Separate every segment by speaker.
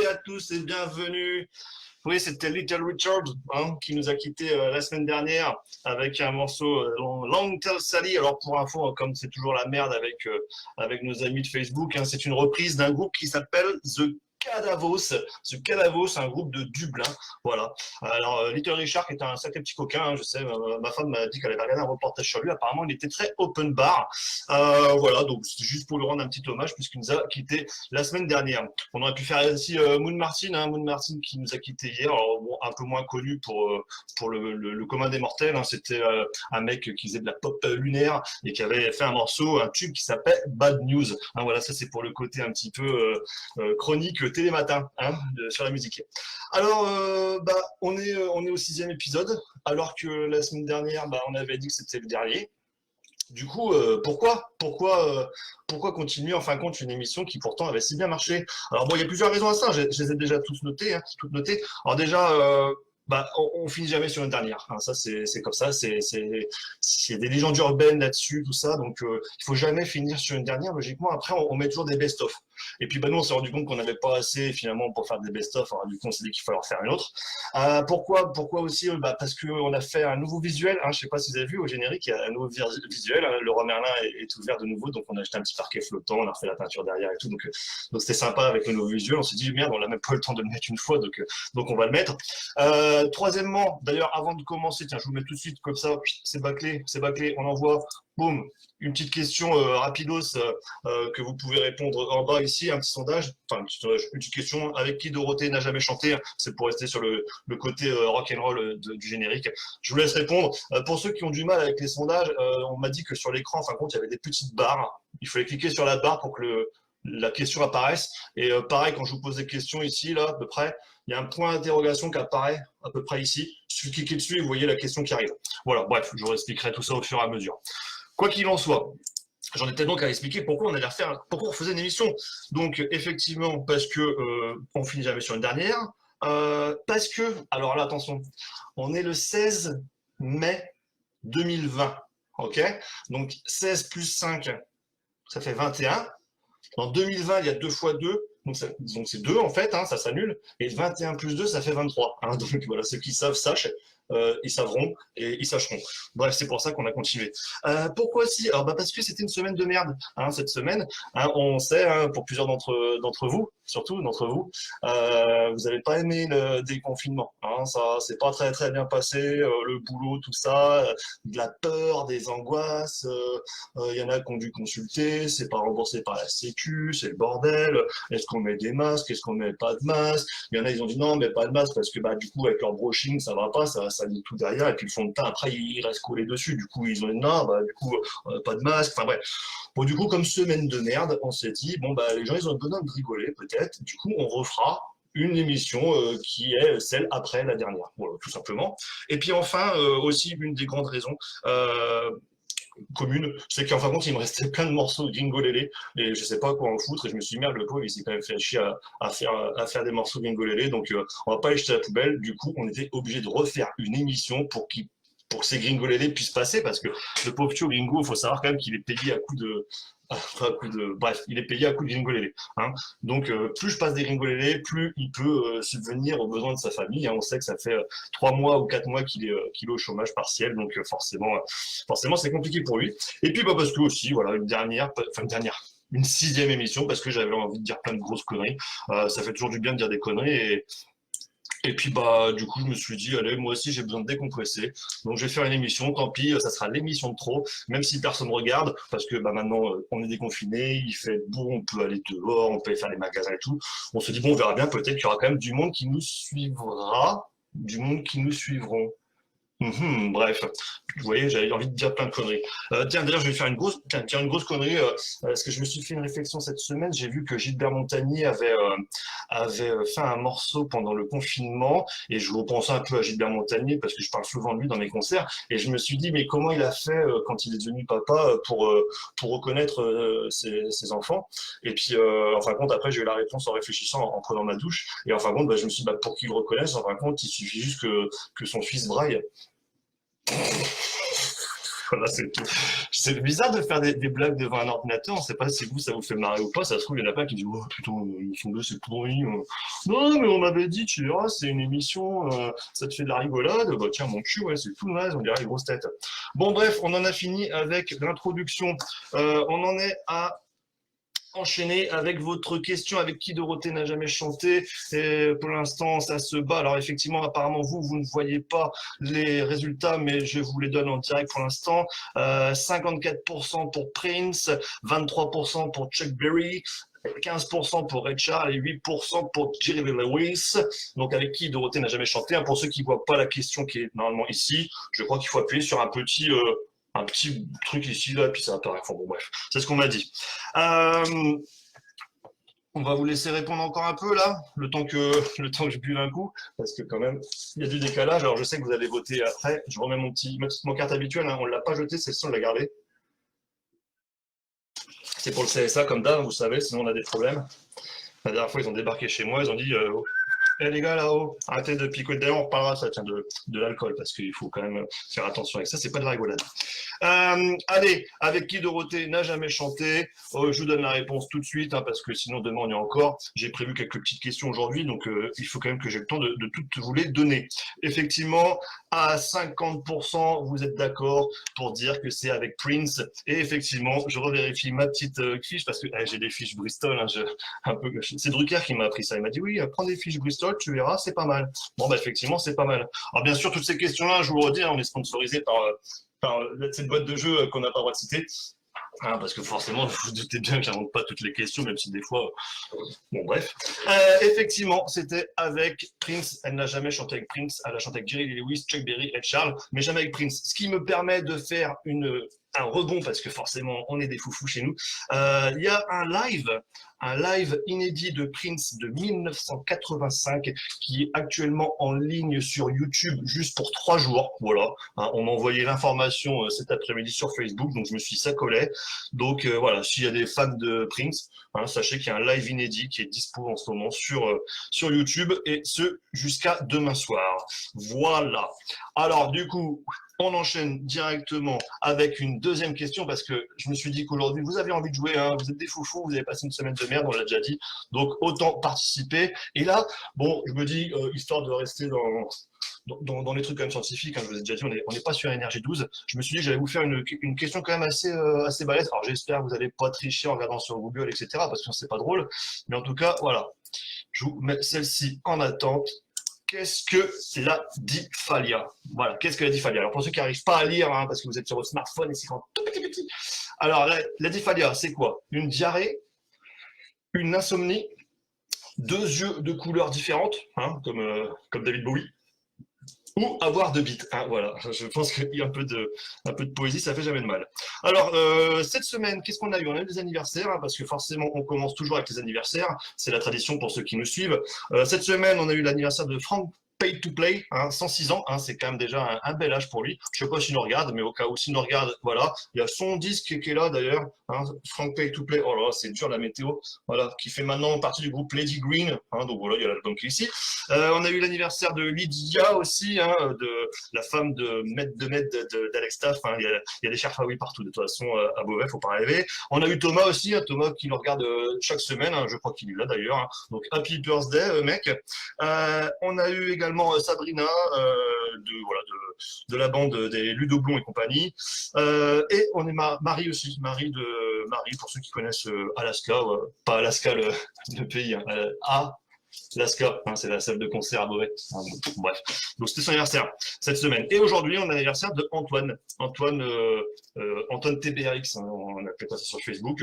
Speaker 1: et à tous et bienvenue. Oui, c'était Little Richard qui nous a quittés la semaine dernière avec un morceau Long Tall Sally. Alors pour info, comme c'est toujours la merde avec nos amis de Facebook, c'est une reprise d'un groupe qui s'appelle The Cadavos. Ce Cadavos, un groupe de Dublin. Voilà. Alors Little Richard est un sacré petit coquin, je sais. Ma femme m'a dit qu'elle avait regardé un reportage sur lui. Apparemment, il était très open bar. Voilà, donc c'est juste pour lui rendre un petit hommage puisqu'il nous a quittés la semaine dernière. On aurait pu faire aussi Moon Martin, Moon Martin qui nous a quittés hier. Alors bon, un peu moins connu pour le commun des mortels. C'était un mec qui faisait de la pop lunaire et qui avait fait un morceau, un tube qui s'appelle Bad News. Voilà, ça c'est pour le côté un petit peu chronique télématin sur la musique. Alors, on est au 6e épisode, alors que la semaine dernière, on avait dit que c'était le dernier. Du coup, pourquoi continuer en fin de compte une émission qui pourtant avait si bien marché? Alors bon, il y a plusieurs raisons à ça. Je les ai déjà toutes notées. Alors déjà, on finit jamais sur une dernière. Ça, c'est comme ça. C'est des légendes urbaines là-dessus, tout ça. Donc, il faut jamais finir sur une dernière. Logiquement, après, on met toujours des best-of. Et puis, nous, on s'est rendu compte qu'on n'avait pas assez finalement pour faire des best-of. Alors, du coup, on s'est dit qu'il fallait en faire une autre. Pourquoi aussi? Parce qu'on a fait un nouveau visuel. Je sais pas si vous avez vu au générique, il y a un nouveau visuel. Le roi Merlin est ouvert de nouveau, donc on a acheté un petit parquet flottant, on a refait la peinture derrière et tout. Donc c'était sympa avec le nouveau visuel. On s'est dit merde, on n'a même pas eu le temps de le mettre une fois, donc on va le mettre. Troisièmement, d'ailleurs, avant de commencer, tiens, je vous mets tout de suite comme ça, c'est bâclé, on envoie. Boum, une petite question rapidos que vous pouvez répondre en bas ici, un petit sondage, une petite question, avec qui Dorothée n'a jamais chanté, c'est pour rester sur le côté rock and roll du générique. Je vous laisse répondre. Pour ceux qui ont du mal avec les sondages, on m'a dit que sur l'écran, en fin de compte, il y avait des petites barres. Il fallait cliquer sur la barre pour que la question apparaisse. Et pareil, quand je vous pose des questions ici, là, à peu près, il y a un point d'interrogation qui apparaît à peu près ici. Il suffit de cliquer dessus et vous voyez la question qui arrive. Voilà, bref, je vous expliquerai tout ça au fur et à mesure. Quoi qu'il en soit, j'en étais donc à expliquer pourquoi pourquoi on faisait une émission. Donc, effectivement, parce que on finit jamais sur une dernière. Parce que, alors là, attention, on est le 16 mai 2020. OK? Donc, 16 plus 5, ça fait 21. En 2020, il y a 2 fois 2. Donc c'est 2 en fait, ça s'annule. Et 21 plus 2, ça fait 23. Donc voilà, ceux qui savent, sachent. Ils savront et ils sacheront. Bref, c'est pour ça qu'on a continué. Pourquoi si? Alors parce que c'était une semaine de merde cette semaine. On sait, pour plusieurs d'entre vous, surtout d'entre vous, vous n'avez pas aimé le déconfinement. Ça c'est pas très très bien passé. Le boulot, tout ça, de la peur, des angoisses. Il y en a qui ont dû consulter. C'est pas remboursé par la Sécu, c'est le bordel. Est-ce qu'on met des masques? Est-ce qu'on met pas de masques? Il y en a, ils ont dit non, mais pas de masque parce que du coup avec leur brushing ça va pas, ça lit tout derrière et puis le fond de teint après il reste collé dessus. Du coup ils ont dit non, du coup pas de masque. Enfin bref. Bon du coup comme semaine de merde, on s'est dit bon les gens ils ont besoin de rigoler peut-être. Du coup on refera une émission qui est celle après la dernière, voilà, tout simplement. Et puis enfin aussi une des grandes raisons. Commune, c'est qu'en fin de compte, il me restait plein de morceaux de Gingolele et je sais pas quoi en foutre et je me suis dit merde, le pauvre, il s'est quand même fait chier à faire des morceaux de Gingolele, donc on va pas les jeter à la poubelle. Du coup, on était obligé de refaire une émission pour que ces Gringolele puissent passer parce que le pauvre Tio Gringo, il faut savoir quand même qu'il est payé à coup de bref, il est payé à coup de gringolélé. Donc, plus je passe des gringolélés, plus il peut subvenir aux besoins de sa famille. On sait que ça fait 3 mois ou 4 mois qu'il est au chômage partiel, donc forcément, c'est compliqué pour lui. Et puis, parce que aussi, voilà, une 6e émission, parce que j'avais envie de dire plein de grosses conneries. Ça fait toujours du bien de dire des conneries et puis du coup je me suis dit allez moi aussi j'ai besoin de décompresser donc je vais faire une émission, tant pis ça sera l'émission de trop même si personne regarde parce que maintenant on est déconfiné, il fait beau, on peut aller dehors, on peut aller faire les magasins et tout. On se dit bon on verra bien, peut-être qu'il y aura quand même du monde qui nous suivront. Bref, vous voyez, j'avais envie de dire plein de conneries. Tiens, d'ailleurs, je vais faire une grosse connerie, parce que je me suis fait une réflexion cette semaine. J'ai vu que Gilbert Montagny avait fait un morceau pendant le confinement, et je repensais un peu à Gilbert Montagny parce que je parle souvent de lui dans mes concerts, et je me suis dit, mais comment il a fait quand il est devenu papa pour reconnaître ses enfants? Et puis, en fin de compte, après, j'ai eu la réponse en réfléchissant, en prenant ma douche, et en fin de compte, je me suis dit, pour qu'il le reconnaisse, en fin de compte, il suffit juste que son fils braille. Voilà, c'est tout. C'est bizarre de faire des blagues devant un ordinateur. On ne sait pas si vous, ça vous fait marrer ou pas. Ça se trouve, il y en a pas qui disent oh putain, ils sont deux, c'est pourri. Non, mais on m'avait dit, tu verras, c'est une émission, ça te fait de la rigolade. Bah tiens, mon cul, ouais, c'est tout naze, on dirait une grosse tête. Bon, bref, on en a fini avec l'introduction. On en est à enchaîner avec votre question, avec qui Dorothée n'a jamais chanté. Et pour l'instant, ça se bat. Alors effectivement, apparemment, vous ne voyez pas les résultats, mais je vous les donne en direct pour l'instant. 54% pour Prince, 23% pour Chuck Berry, 15% pour Ray Charles et 8% pour Jerry Lee Lewis. Donc avec qui Dorothée n'a jamais chanté. Pour ceux qui ne voient pas la question qui est normalement ici, je crois qu'il faut appuyer sur un petit truc ici, là, et puis ça apparaît. Enfin bon, bref, c'est ce qu'on m'a dit. On va vous laisser répondre encore un peu là, le temps que je buve un coup, parce que quand même, il y a du décalage. Alors je sais que vous allez voter après. Je remets mon carte habituelle, hein. On ne l'a pas jeté, celle-ci, on l'a gardée. C'est pour le CSA comme d'hab, vous savez, sinon on a des problèmes. La dernière fois, ils ont débarqué chez moi, ils ont dit Eh les gars là-haut, arrêtez de picoter. D'ailleurs, on reparlera ça, tiens, de l'alcool, parce qu'il faut quand même faire attention avec ça, c'est pas de la rigolade. Allez, avec qui Dorothée n'a jamais chanté? Je vous donne la réponse tout de suite, hein, parce que sinon demain on y est encore. J'ai prévu quelques petites questions aujourd'hui, donc il faut quand même que j'ai le temps de toutes vous les donner. Effectivement, à 50%, vous êtes d'accord pour dire que c'est avec Prince. Et effectivement, je revérifie ma petite fiche, parce que j'ai des fiches Bristol. Hein, c'est Drucker qui m'a appris ça. Il m'a dit oui, prends des fiches Bristol, tu verras, c'est pas mal. Bon, bah effectivement, c'est pas mal. Alors bien sûr, toutes ces questions-là, je vous le redis, on est sponsorisé par cette boîte de jeu qu'on n'a pas le droit de citer. Hein, parce que forcément, vous vous doutez bien que j'invente pas toutes les questions, même si des fois, bon bref. Effectivement, c'était avec Prince. Elle n'a jamais chanté avec Prince. Elle a chanté avec Jerry Lee Lewis, Chuck Berry et Charles, mais jamais avec Prince. Ce qui me permet de faire un rebond, parce que forcément, on est des foufous chez nous. Il y a un live inédit de Prince de 1985 qui est actuellement en ligne sur YouTube juste pour 3 jours. Voilà, hein, on m'a envoyé l'information cet après-midi sur Facebook, donc je me suis dit ça collait. Donc voilà, s'il y a des fans de Prince, hein, sachez qu'il y a un live inédit qui est dispo en ce moment sur YouTube, et ce jusqu'à demain soir. Voilà. Alors du coup, on enchaîne directement avec une deuxième question, parce que je me suis dit qu'aujourd'hui, vous avez envie de jouer, hein, vous êtes des foufous, vous avez passé une semaine de merde, on l'a déjà dit, donc autant participer. Et là, bon, je me dis, histoire de rester dans les trucs quand même scientifiques, hein, je vous ai déjà dit, on n'est pas sur Énergie 12, je me suis dit j'allais vous faire une question quand même assez balèze. Alors j'espère que vous n'allez pas tricher en regardant sur Google, etc., parce que c'est pas drôle, mais en tout cas, voilà, je vous mets celle-ci en attente. Qu'est-ce que la dysphalia? Voilà, qu'est-ce que la dysphalia? Alors pour ceux qui n'arrivent pas à lire, hein, parce que vous êtes sur votre smartphone et c'est quand tout petit. Alors la dysphalia, c'est quoi? Une diarrhée, une insomnie, 2 yeux de couleurs différentes, hein, comme David Bowie, ou avoir 2 bites. Hein, voilà, je pense qu'il y a un peu de poésie, ça fait jamais de mal. Alors, cette semaine, qu'est-ce qu'on a eu? On a eu des anniversaires, hein, parce que forcément, on commence toujours avec les anniversaires. C'est la tradition pour ceux qui nous suivent. Cette semaine, on a eu l'anniversaire de Frank Pay to Play, hein, 106 ans, hein, c'est quand même déjà un bel âge pour lui. Je ne sais pas s'il nous regarde, mais au cas où s'il nous regarde, voilà. Il y a son disque qui est là d'ailleurs, hein, Frank Pay to Play, oh là là, c'est dur la météo, voilà, qui fait maintenant partie du groupe Lady Green, hein, donc voilà, il y a l'album qui est ici. On a eu l'anniversaire de Lydia aussi, hein, de la femme de d'Alex Staff, hein, il y a des Cherfaoui partout, de toute façon, à Beauvais, faut pas rêver. On a eu Thomas aussi, hein, Thomas qui nous regarde chaque semaine, hein, je crois qu'il est là d'ailleurs, hein, donc happy birthday, mec. On a eu également Sabrina, de la bande des Ludo Blond et compagnie. Et on est Marie aussi, Marie pour ceux qui connaissent Alaska, pas Alaska le pays, hein, Alaska, hein, c'est la salle de concert à Beauvais. Bref, donc c'était son anniversaire cette semaine. Et aujourd'hui, on a l'anniversaire de Antoine TBRX, hein, on appelle ça sur Facebook,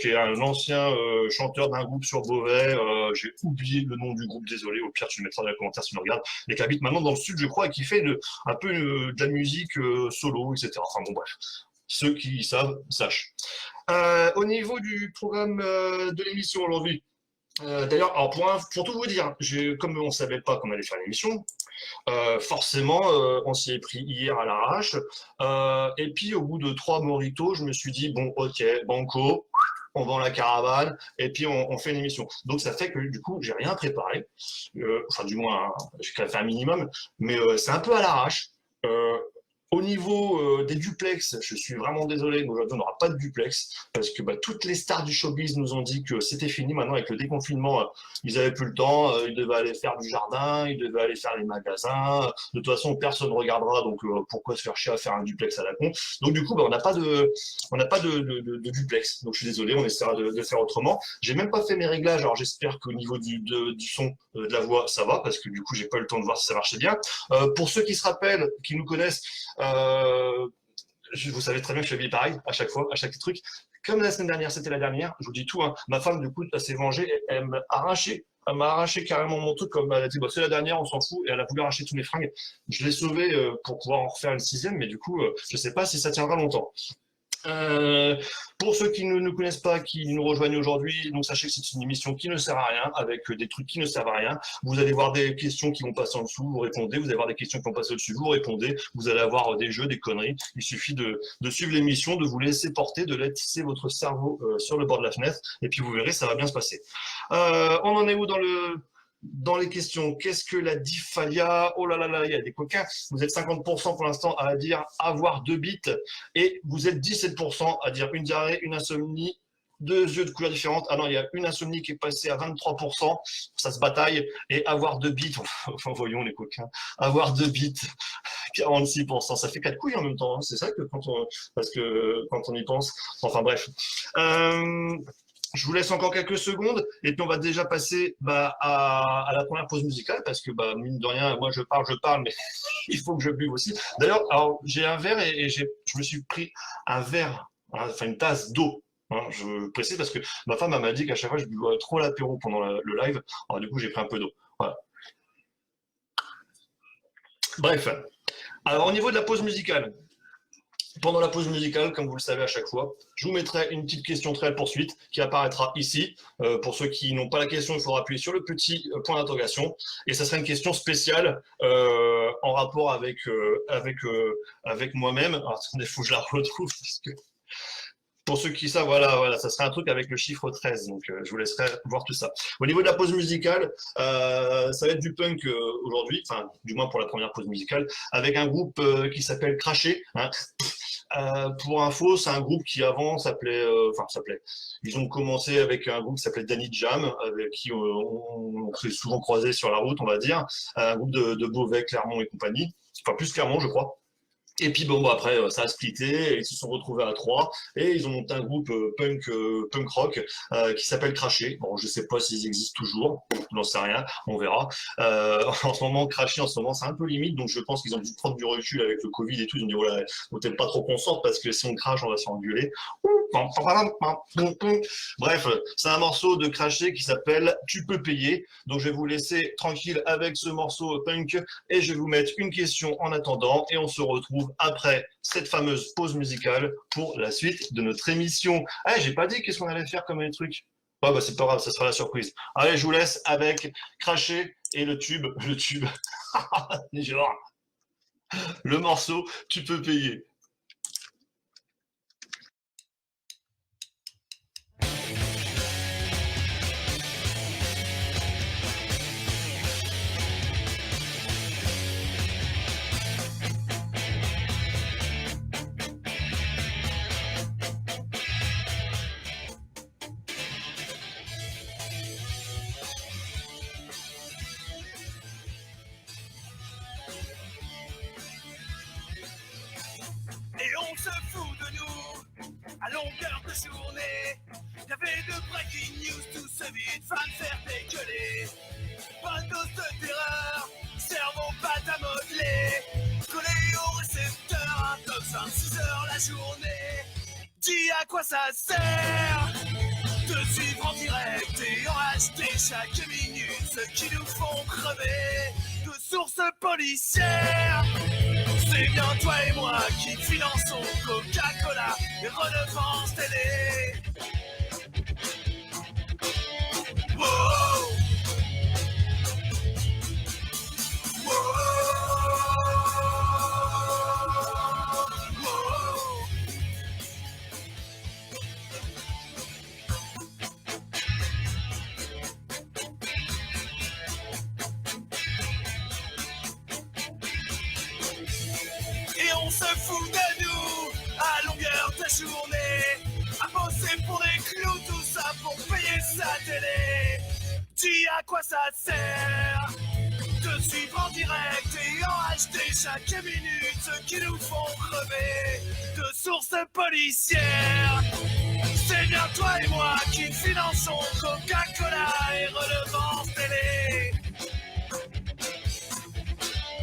Speaker 1: qui est un ancien chanteur d'un groupe sur Beauvais. J'ai oublié le nom du groupe, désolé. Au pire, tu le mettras dans les commentaires si tu me regardes. Et qui habite maintenant dans le sud, je crois, et qui fait un peu de la musique solo, etc. Enfin bon, bref. Ceux qui savent, sachent. Au niveau du programme de l'émission aujourd'hui, d'ailleurs, alors pour tout vous dire, comme on ne savait pas qu'on allait faire l'émission, forcément, on s'y est pris hier à l'arrache. Et puis, au bout de 3 mojitos, je me suis dit, bon, ok, banco, on vend la caravane, et puis on fait une émission. Donc, ça fait que, du coup, j'ai rien préparé. Enfin, du moins, j'ai quand même fait un minimum, mais c'est un peu à l'arrache. Au niveau des duplex, je suis vraiment désolé, mais aujourd'hui on n'aura pas de duplex parce que toutes les stars du showbiz nous ont dit que c'était fini. Maintenant avec le déconfinement, ils avaient plus le temps, ils devaient aller faire du jardin, ils devaient aller faire les magasins. De toute façon, personne ne regardera, donc pourquoi se faire chier à faire un duplex à la con. Donc du coup, on n'a pas de duplex. Donc je suis désolé, on essaiera de faire autrement. J'ai même pas fait mes réglages, alors j'espère qu'au niveau du son, de la voix, ça va parce que du coup j'ai pas eu le temps de voir si ça marchait bien. Pour ceux qui se rappellent, qui nous connaissent. Euh, vous savez très bien que je suis habillé pareil à chaque fois, à chaque truc. Comme la semaine dernière, c'était la dernière, je vous dis tout. Hein. Ma femme, du coup, elle s'est vengée. Elle m'a arraché carrément mon truc. Comme elle a dit, c'est la dernière, on s'en fout. Et elle a voulu arracher tous mes fringues. Je l'ai sauvé pour pouvoir en refaire une sixième, mais du coup, je sais pas si ça tiendra longtemps. Euh, pour ceux qui ne nous connaissent pas, qui nous rejoignent aujourd'hui, donc sachez que c'est une émission qui ne sert à rien, avec des trucs qui ne servent à rien. Vous allez voir des questions qui vont passer en dessous, vous répondez. Vous allez voir des questions qui vont passer au-dessus, vous répondez. Vous allez avoir des jeux, des conneries. Il suffit de suivre l'émission, de vous laisser porter, de laisser votre cerveau sur le bord de la fenêtre, et puis vous verrez, ça va bien se passer. On en est où dans les questions? Qu'est-ce que la Difalia? Oh là là là, il y a des coquins. Vous êtes 50% pour l'instant à dire avoir 2 bits et vous êtes 17% à dire une diarrhée, une insomnie, 2 yeux de couleurs différentes. Ah non, il y a une insomnie qui est passée à 23%. Ça se bataille. Et avoir 2 bits, enfin voyons les coquins, avoir 2 bits, 46%. Ça fait 4 couilles en même temps. Hein. C'est ça que parce que quand on y pense. Enfin bref. Je vous laisse encore quelques secondes et puis on va déjà passer à la première pause musicale parce que mine de rien, moi je parle, mais il faut que je buve aussi. D'ailleurs, alors j'ai un verre et je me suis pris un verre, hein, enfin une tasse d'eau. Hein, je précise parce que ma femme m'a dit qu'à chaque fois je buvais trop l'apéro pendant le live. Alors du coup j'ai pris un peu d'eau. Voilà. Bref. Alors au niveau de la pause musicale, pendant la pause musicale, comme vous le savez à chaque fois, je vous mettrai une petite question très poursuite qui apparaîtra ici. Pour ceux qui n'ont pas la question, il faudra appuyer sur le petit point d'interrogation. Et ça sera une question spéciale en rapport avec moi-même. Alors, attendez, il faut que je la retrouve. Parce que pour ceux qui savent, voilà, ça sera un truc avec le chiffre 13. Donc, je vous laisserai voir tout ça. Au niveau de la pause musicale, ça va être du punk aujourd'hui, enfin, du moins pour la première pause musicale, avec un groupe qui s'appelle Craché. Hein. Pour info, c'est un groupe qui avant s'appelait. Ils ont commencé avec un groupe qui s'appelait Danny Jam, avec qui on s'est souvent croisé sur la route, on va dire. Un groupe de Beauvais, Clermont et compagnie. Enfin, plus Clermont, je crois. Et puis après, ça a splitté, et ils se sont retrouvés à 3, et ils ont monté un groupe punk rock qui s'appelle Craché. Bon, je sais pas s'ils existent toujours, j'en sais rien, on verra. En ce moment, Craché, en ce moment, c'est un peu limite, donc je pense qu'ils ont dû prendre du recul avec le Covid et tout. Ils ont dit, voilà, faut peut-être pas trop qu'on sorte, parce que si on crache, on va se faire engueuler. Bref, c'est un morceau de Craché qui s'appelle Tu peux payer. Donc je vais vous laisser tranquille avec ce morceau punk, et je vais vous mettre une question en attendant, et on se retrouve après cette fameuse pause musicale pour la suite de notre émission. Ah, j'ai pas dit qu'est-ce qu'on allait faire comme les trucs. Oh, c'est pas grave, ça sera la surprise. Allez, je vous laisse avec Craché et le tube, genre, le morceau Tu peux payer.
Speaker 2: Et on se fout de nous à longueur de journée. Y'avait de breaking news, tout se vide, fan faire dégueuler. Pas de dose de terreur, cerveau pâte à modeler. Collé au récepteur, un top 26 heures la journée. Dis à quoi ça sert de suivre en direct et en acheter chaque minute ceux qui nous font crever de sources policières. C'est bien toi et moi qui finançons Coca-Cola et redevances télé. Wow. Wow. Wow. Et on se fout de nous à longueur de journée, à bosser pour des clous, tout ça pour payer sa télé. Dis à quoi ça sert de suivre en direct et en acheter chaque minute ceux qui nous font crever de sources policières. C'est bien toi et moi qui finançons Coca-Cola et redevance télé.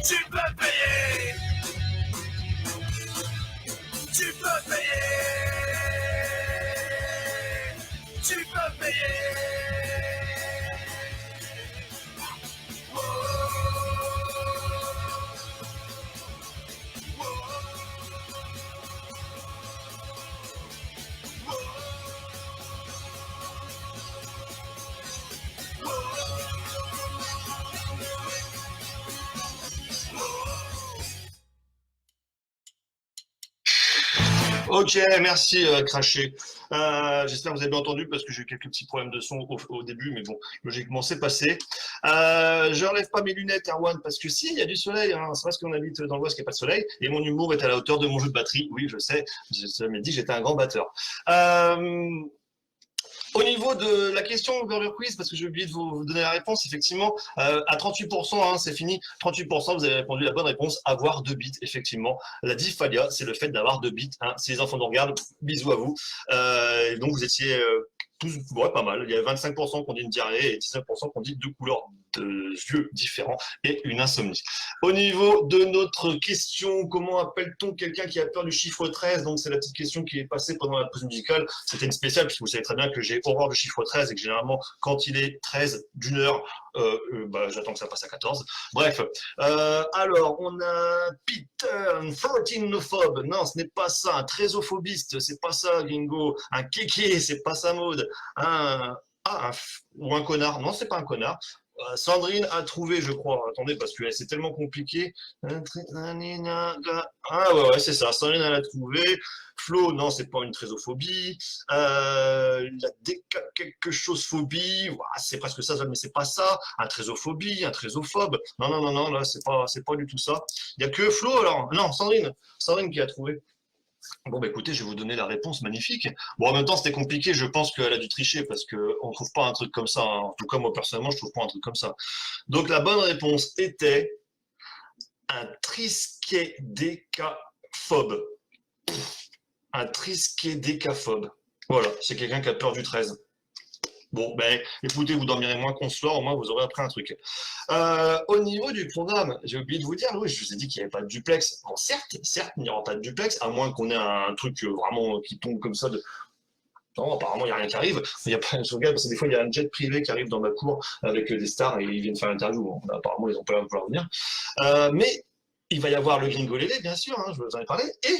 Speaker 2: Tu peux payer. Tu peux payer. Tu peux payer. Oh, oh, oh,
Speaker 1: Ok, merci Craché. J'espère que vous avez bien entendu parce que j'ai eu quelques petits problèmes de son au début, mais bon, logiquement c'est passé. Je relève pas mes lunettes, Erwan, parce que si, il y a du soleil, hein, c'est parce qu'on habite dans l'Ouest qu'il n'y a pas de soleil, et mon humour est à la hauteur de mon jeu de batterie. Oui, je sais, je m'ai dit que j'étais un grand batteur. Au niveau de la question Burger Quiz, parce que j'ai oublié de vous donner la réponse, effectivement, à 38%, hein, c'est fini, 38%, vous avez répondu la bonne réponse, avoir 2 bits, effectivement. La dysphalia, c'est le fait d'avoir 2 bits. Hein. Si les enfants nous regardent, bisous à vous. Et donc, vous étiez tous, ouais, pas mal. Il y a 25% qui ont dit une diarrhée et 19% qui ont dit 2 couleurs de yeux différents et une insomnie. Au niveau de notre question, comment appelle-t-on quelqu'un qui a peur du chiffre 13? Donc, c'est la petite question qui est passée pendant la pause musicale. C'était une spéciale, puisque vous savez très bien que j'ai horreur du chiffre 13 et que généralement, quand il est 13 d'une heure, bah, j'attends que ça passe à 14. Bref. Alors, on a Peter, 13nophobe. Non, ce n'est pas ça. Un trésophobiste, c'est pas ça, Gingo. Un kéké, c'est pas ça, Maud. Ou un connard. Non, c'est pas un connard. Sandrine a trouvé, je crois. Attendez, parce que c'est tellement compliqué. Ah ouais, c'est ça. Sandrine, elle a trouvé. Flo, non, c'est pas une trésophobie. La quelque chose phobie, c'est presque ça, mais c'est pas ça. Un trésophobie, un trésophobe. Non, là, c'est pas du tout ça. Il y a que Flo, alors. Non, Sandrine qui a trouvé. Bon, bah écoutez, je vais vous donner la réponse magnifique. Bon, en même temps, c'était compliqué. Je pense qu'elle a dû tricher parce qu'on ne trouve pas un truc comme ça. Hein. En tout cas, moi, personnellement, je trouve pas un truc comme ça. Donc, la bonne réponse était un triskaidécaphobe. Un triskaidécaphobe. Voilà, c'est quelqu'un qui a peur du 13. Bon, ben, écoutez, vous dormirez moins qu'on ce soir, au moins vous aurez appris un truc. Au niveau du programme, j'ai oublié de vous dire, oui, je vous ai dit qu'il n'y avait pas de duplex. Bon, certes, il n'y aura pas de duplex, à moins qu'on ait un truc vraiment qui tombe comme ça. Non, apparemment, il n'y a rien qui arrive. Il y a pas, je regarde, parce que des fois, il y a un jet privé qui arrive dans ma cour avec des stars et ils viennent faire l'interview. Bon, apparemment, ils n'ont pas l'air de vouloir venir. Mais il va y avoir le Gringolélé, bien sûr, hein, je vous en ai parlé, et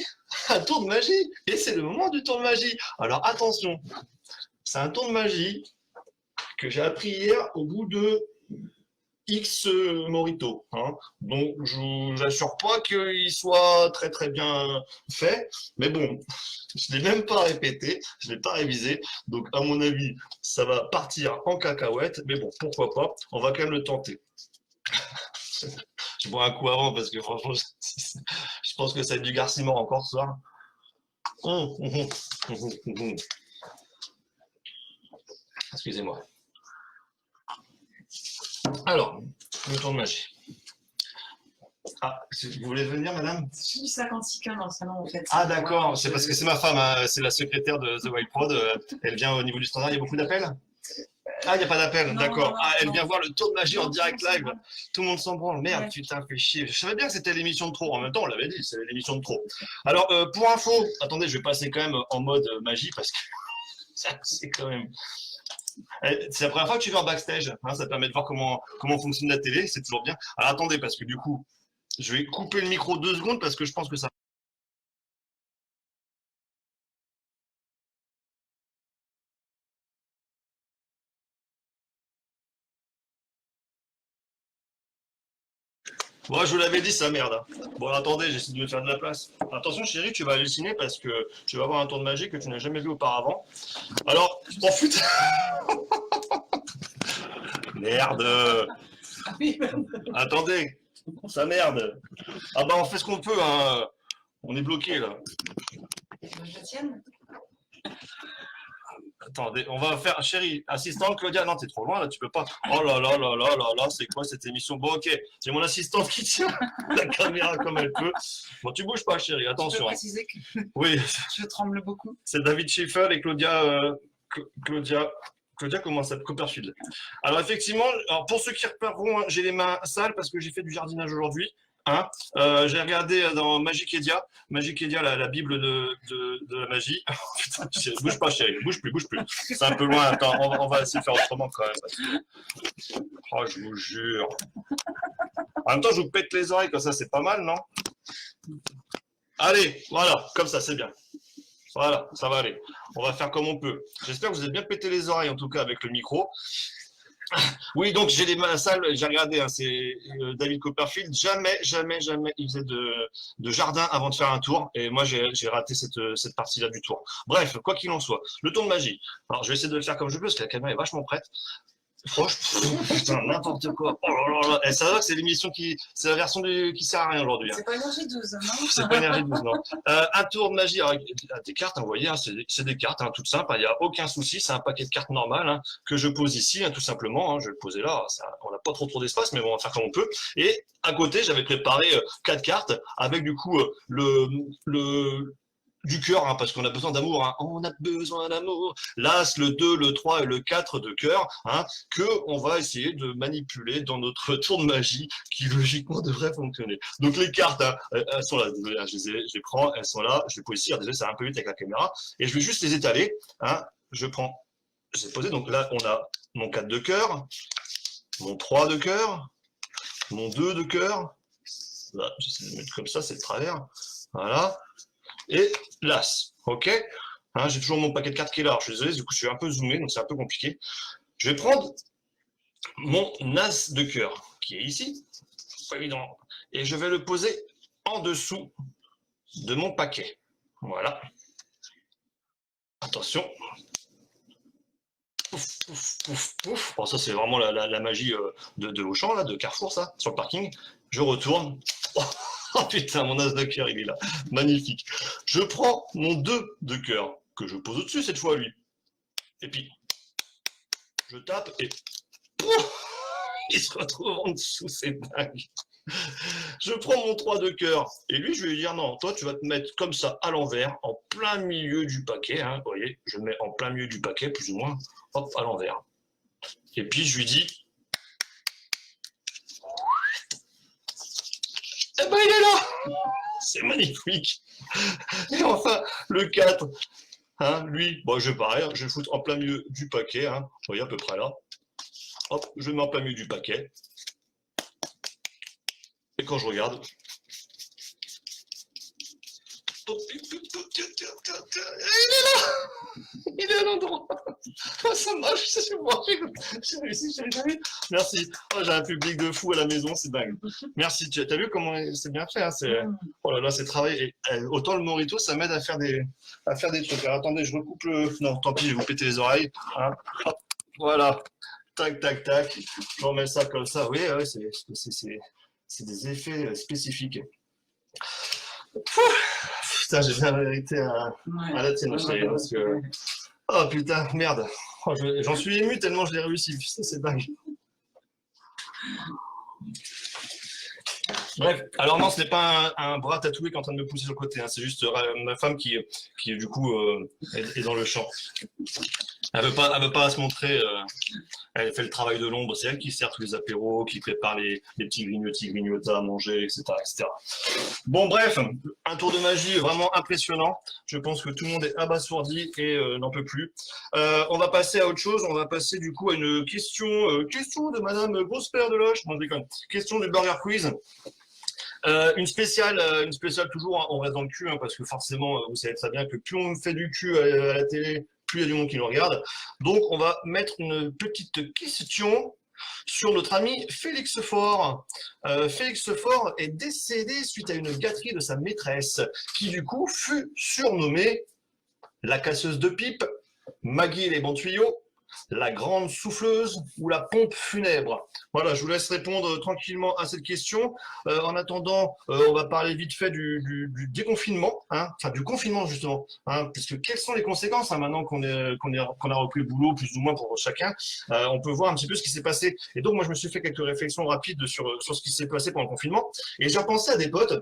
Speaker 1: un tour de magie. Et c'est le moment du tour de magie. Alors, attention, c'est un tour de magie que j'ai appris hier au bout de X Morito. Hein. Donc, je vous assure pas qu'il soit très très bien fait, mais bon, je ne l'ai même pas répété, je ne l'ai pas révisé, donc à mon avis, ça va partir en cacahuète, mais bon, pourquoi pas, on va quand même le tenter. Je bois un coup avant parce que franchement, je pense que ça va être du garcimore encore ce soir. Excusez-moi. Alors, le tour de magie. Ah, vous voulez venir, madame?
Speaker 3: Je suis 56 15 dans le salon, en fait.
Speaker 1: Ah, d'accord, c'est parce que c'est ma femme, hein, c'est la secrétaire de The Wild Prod. Elle vient au niveau du standard, il y a beaucoup d'appels? Ah, il n'y a pas d'appel, d'accord. Ah, elle vient voir le tour de magie en direct live. Tout le monde s'en branle. Merde, ouais. Tu t'as fait chier. Je savais bien que c'était l'émission de trop. En même temps, on l'avait dit, c'est l'émission de trop. Alors, pour info, attendez, je vais passer quand même en mode magie parce que c'est quand même. C'est la première fois que tu vas en backstage. Hein, ça te permet de voir comment fonctionne la télé. C'est toujours bien. Alors, attendez, parce que du coup, je vais couper le micro 2 secondes parce que je pense que ça. Moi, je vous l'avais dit, ça merde. Bon, attendez, j'essaie de me faire de la place. Attention, chérie, tu vas halluciner parce que tu vas avoir un tour de magie que tu n'as jamais vu auparavant. Alors, oh putain. Merde. Attendez, ça merde. Ah bah, on fait ce qu'on peut, hein. On est bloqué là.
Speaker 3: Je tienne.
Speaker 1: Attendez, on va faire, chérie, assistante Claudia, non, t'es trop loin là, tu peux pas. Oh là là là là là là, c'est quoi cette émission? Bon, ok, j'ai mon assistante qui tient la caméra comme elle peut. Bon, tu bouges pas, chérie,
Speaker 3: Je peux
Speaker 1: attention.
Speaker 3: préciser que
Speaker 1: Oui,
Speaker 3: je tremble beaucoup.
Speaker 1: c'est David Schiffer et Claudia, Claudia, comment ça s'appelle? Copperfield. Alors, effectivement, alors, pour ceux qui repareront, j'ai les mains sales parce que j'ai fait du jardinage aujourd'hui. Hein. J'ai regardé dans Magicédia, la Bible de la magie. Putain, bouge pas, chérie, bouge plus. C'est un peu loin. Attends, on va essayer de faire autrement quand même. Parce que... Oh, je vous jure. En même temps, je vous pète les oreilles, comme ça, c'est pas mal, non? Allez, voilà, comme ça, c'est bien. Voilà, ça va aller. On va faire comme on peut. J'espère que vous avez bien pété les oreilles, en tout cas, avec le micro. Oui, donc j'ai les mains sales, j'ai regardé, hein, c'est David Copperfield, jamais il faisait de jardin avant de faire un tour, et moi j'ai raté cette partie-là du tour. Bref, quoi qu'il en soit, le tour de magie. Alors je vais essayer de le faire comme je peux, parce que la caméra est vachement prête. Franchement, putain, n'importe quoi. Oh là là là. Et ça va que c'est l'émission c'est la version qui sert à rien aujourd'hui. Hein.
Speaker 3: C'est pas énergie 12, non?
Speaker 1: C'est pas énergie 12, non. Un tour de magie avec des cartes, hein, vous voyez, hein, c'est des cartes, hein, toutes simples, il n'y a aucun souci, c'est un paquet de cartes normales hein, que je pose ici, hein, tout simplement. Hein, je vais le poser là, on n'a pas trop d'espace, mais bon, on va faire comme on peut. Et à côté, j'avais préparé 4 cartes avec du coup du cœur, hein, parce qu'on a besoin d'amour. Hein. On a besoin d'amour. L'As, le 2, le 3 et le 4 de cœur, hein, que on va essayer de manipuler dans notre tour de magie qui logiquement devrait fonctionner. Donc les cartes, hein, elles sont là. Désolé, hein, je les prends, elles sont là. Je les pose ici. Désolé, c'est un peu vite avec la caméra. Et je vais juste les étaler. Hein. Je les ai posées. Donc là, on a mon 4 de cœur, mon 3 de cœur, mon 2 de cœur. Là, j'essaie de le mettre comme ça, c'est le travers. Voilà. Et l'As, ok, hein, j'ai toujours mon paquet de cartes qui est là, je suis désolé, du coup je suis un peu zoomé, donc c'est un peu compliqué. Je vais prendre mon As de cœur, qui est ici, pas évident, et je vais le poser en dessous de mon paquet. Voilà. Attention. Pouf, pouf, pouf, pouf. Bon, ça c'est vraiment la magie de Auchan, là, de Carrefour, ça, sur le parking. Je retourne. Oh putain, mon as de cœur, il est là. Magnifique. Je prends mon 2 de cœur, que je pose au-dessus cette fois, lui. Et puis, je tape et... il se retrouve en dessous, c'est dingue. Je prends mon 3 de cœur, et lui, je vais lui dire, non, toi, tu vas te mettre comme ça, à l'envers, en plein milieu du paquet. Hein, vous voyez, je mets en plein milieu du paquet, plus ou moins, hop, à l'envers. Et puis, je lui dis... Eh ben, il est là! C'est magnifique! Et enfin, le 4, hein, lui, bon, je vais pareil, je vais le foutre en plein milieu du paquet, hein, vous voyez, à peu près là. Hop, je le mets en plein milieu du paquet. Et quand je regarde... Il est là! Il est à l'endroit! Ça marche, c'est bon, j'ai réussi, j'ai réussi. Merci. Oh, j'ai un public de fou à la maison, c'est dingue. Merci. Tu as vu comment c'est bien fait, hein, oh là là, c'est travaillé. Et, autant le Morito, ça m'aide à faire des trucs. Alors, attendez, je recoupe le... Non, tant pis, je vais vous péter les oreilles. Hein. Hop, voilà. Tac, tac, tac. Je remets ça comme ça. Oui, ouais, c'est des effets spécifiques. Putain, j'ai bien vérité à la tienne, parce que... Oh putain, merde. Oh, j'en suis ému tellement je l'ai réussi. Putain, c'est dingue. Bref, alors non, ce n'est pas un bras tatoué qui est en train de me pousser sur le côté. Hein. C'est juste ma femme qui du coup, est dans le champ. Elle veut pas se montrer. Elle fait le travail de l'ombre. C'est elle qui sert tous les apéros, qui prépare les petits grignotas à manger, etc., etc. Bon, bref, un tour de magie vraiment impressionnant. Je pense que tout le monde est abasourdi et n'en peut plus. On va passer à autre chose. On va passer du coup à une question de Madame Grosse Paire de Loche. Non, je déconne. Question du Burger Quiz. Une spéciale toujours, hein, on reste dans le cul, hein, parce que forcément, vous savez très bien que plus on fait du cul à la télé, plus il y a du monde qui nous regarde. Donc, on va mettre une petite question sur notre ami Félix Faure. Félix Faure est décédé suite à une gâterie de sa maîtresse, qui du coup fut surnommée la casseuse de pipe, Maggie les bons tuyaux, La grande souffleuse ou la pompe funèbre? Voilà, je vous laisse répondre tranquillement à cette question. En attendant, on va parler vite fait du déconfinement, hein, enfin du confinement justement, hein, puisque quelles sont les conséquences hein, maintenant qu'on a repris le boulot plus ou moins pour chacun. On peut voir un petit peu ce qui s'est passé. Et donc moi je me suis fait quelques réflexions rapides sur ce qui s'est passé pendant le confinement. Et j'ai repensé à des potes,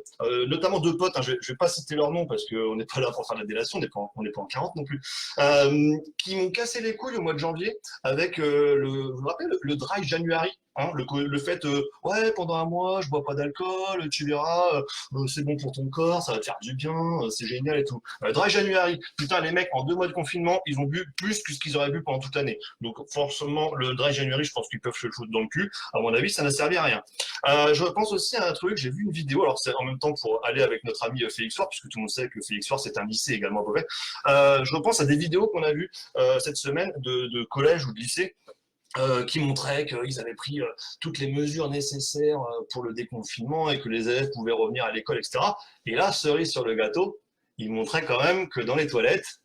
Speaker 1: notamment deux potes. Hein, je vais pas citer leur nom parce qu'on n'est pas là pour faire la délation, on n'est pas en 40 non plus, qui m'ont cassé les couilles au mois de janvier avec vous vous rappelez le dry January, hein, le fait ouais pendant un mois je bois pas d'alcool, tu verras, c'est bon pour ton corps, ça va te faire du bien, c'est génial et tout. Dry January, putain les mecs en 2 mois de confinement ils ont bu plus que ce qu'ils auraient bu pendant toute l'année. Donc forcément le dry January je pense qu'ils peuvent se le foutre dans le cul. À mon avis ça n'a servi à rien. Je pense aussi à un truc, j'ai vu une vidéo, alors c'est en même temps pour aller avec notre ami Félix Faure, puisque tout le monde sait que Félix Faure c'est un lycée également à Beauvais. Je repense à des vidéos qu'on a vues cette semaine de collège ou de lycée qui montraient qu'ils avaient pris toutes les mesures nécessaires pour le déconfinement et que les élèves pouvaient revenir à l'école, etc. Et là, cerise sur le gâteau, ils montraient quand même que dans les toilettes,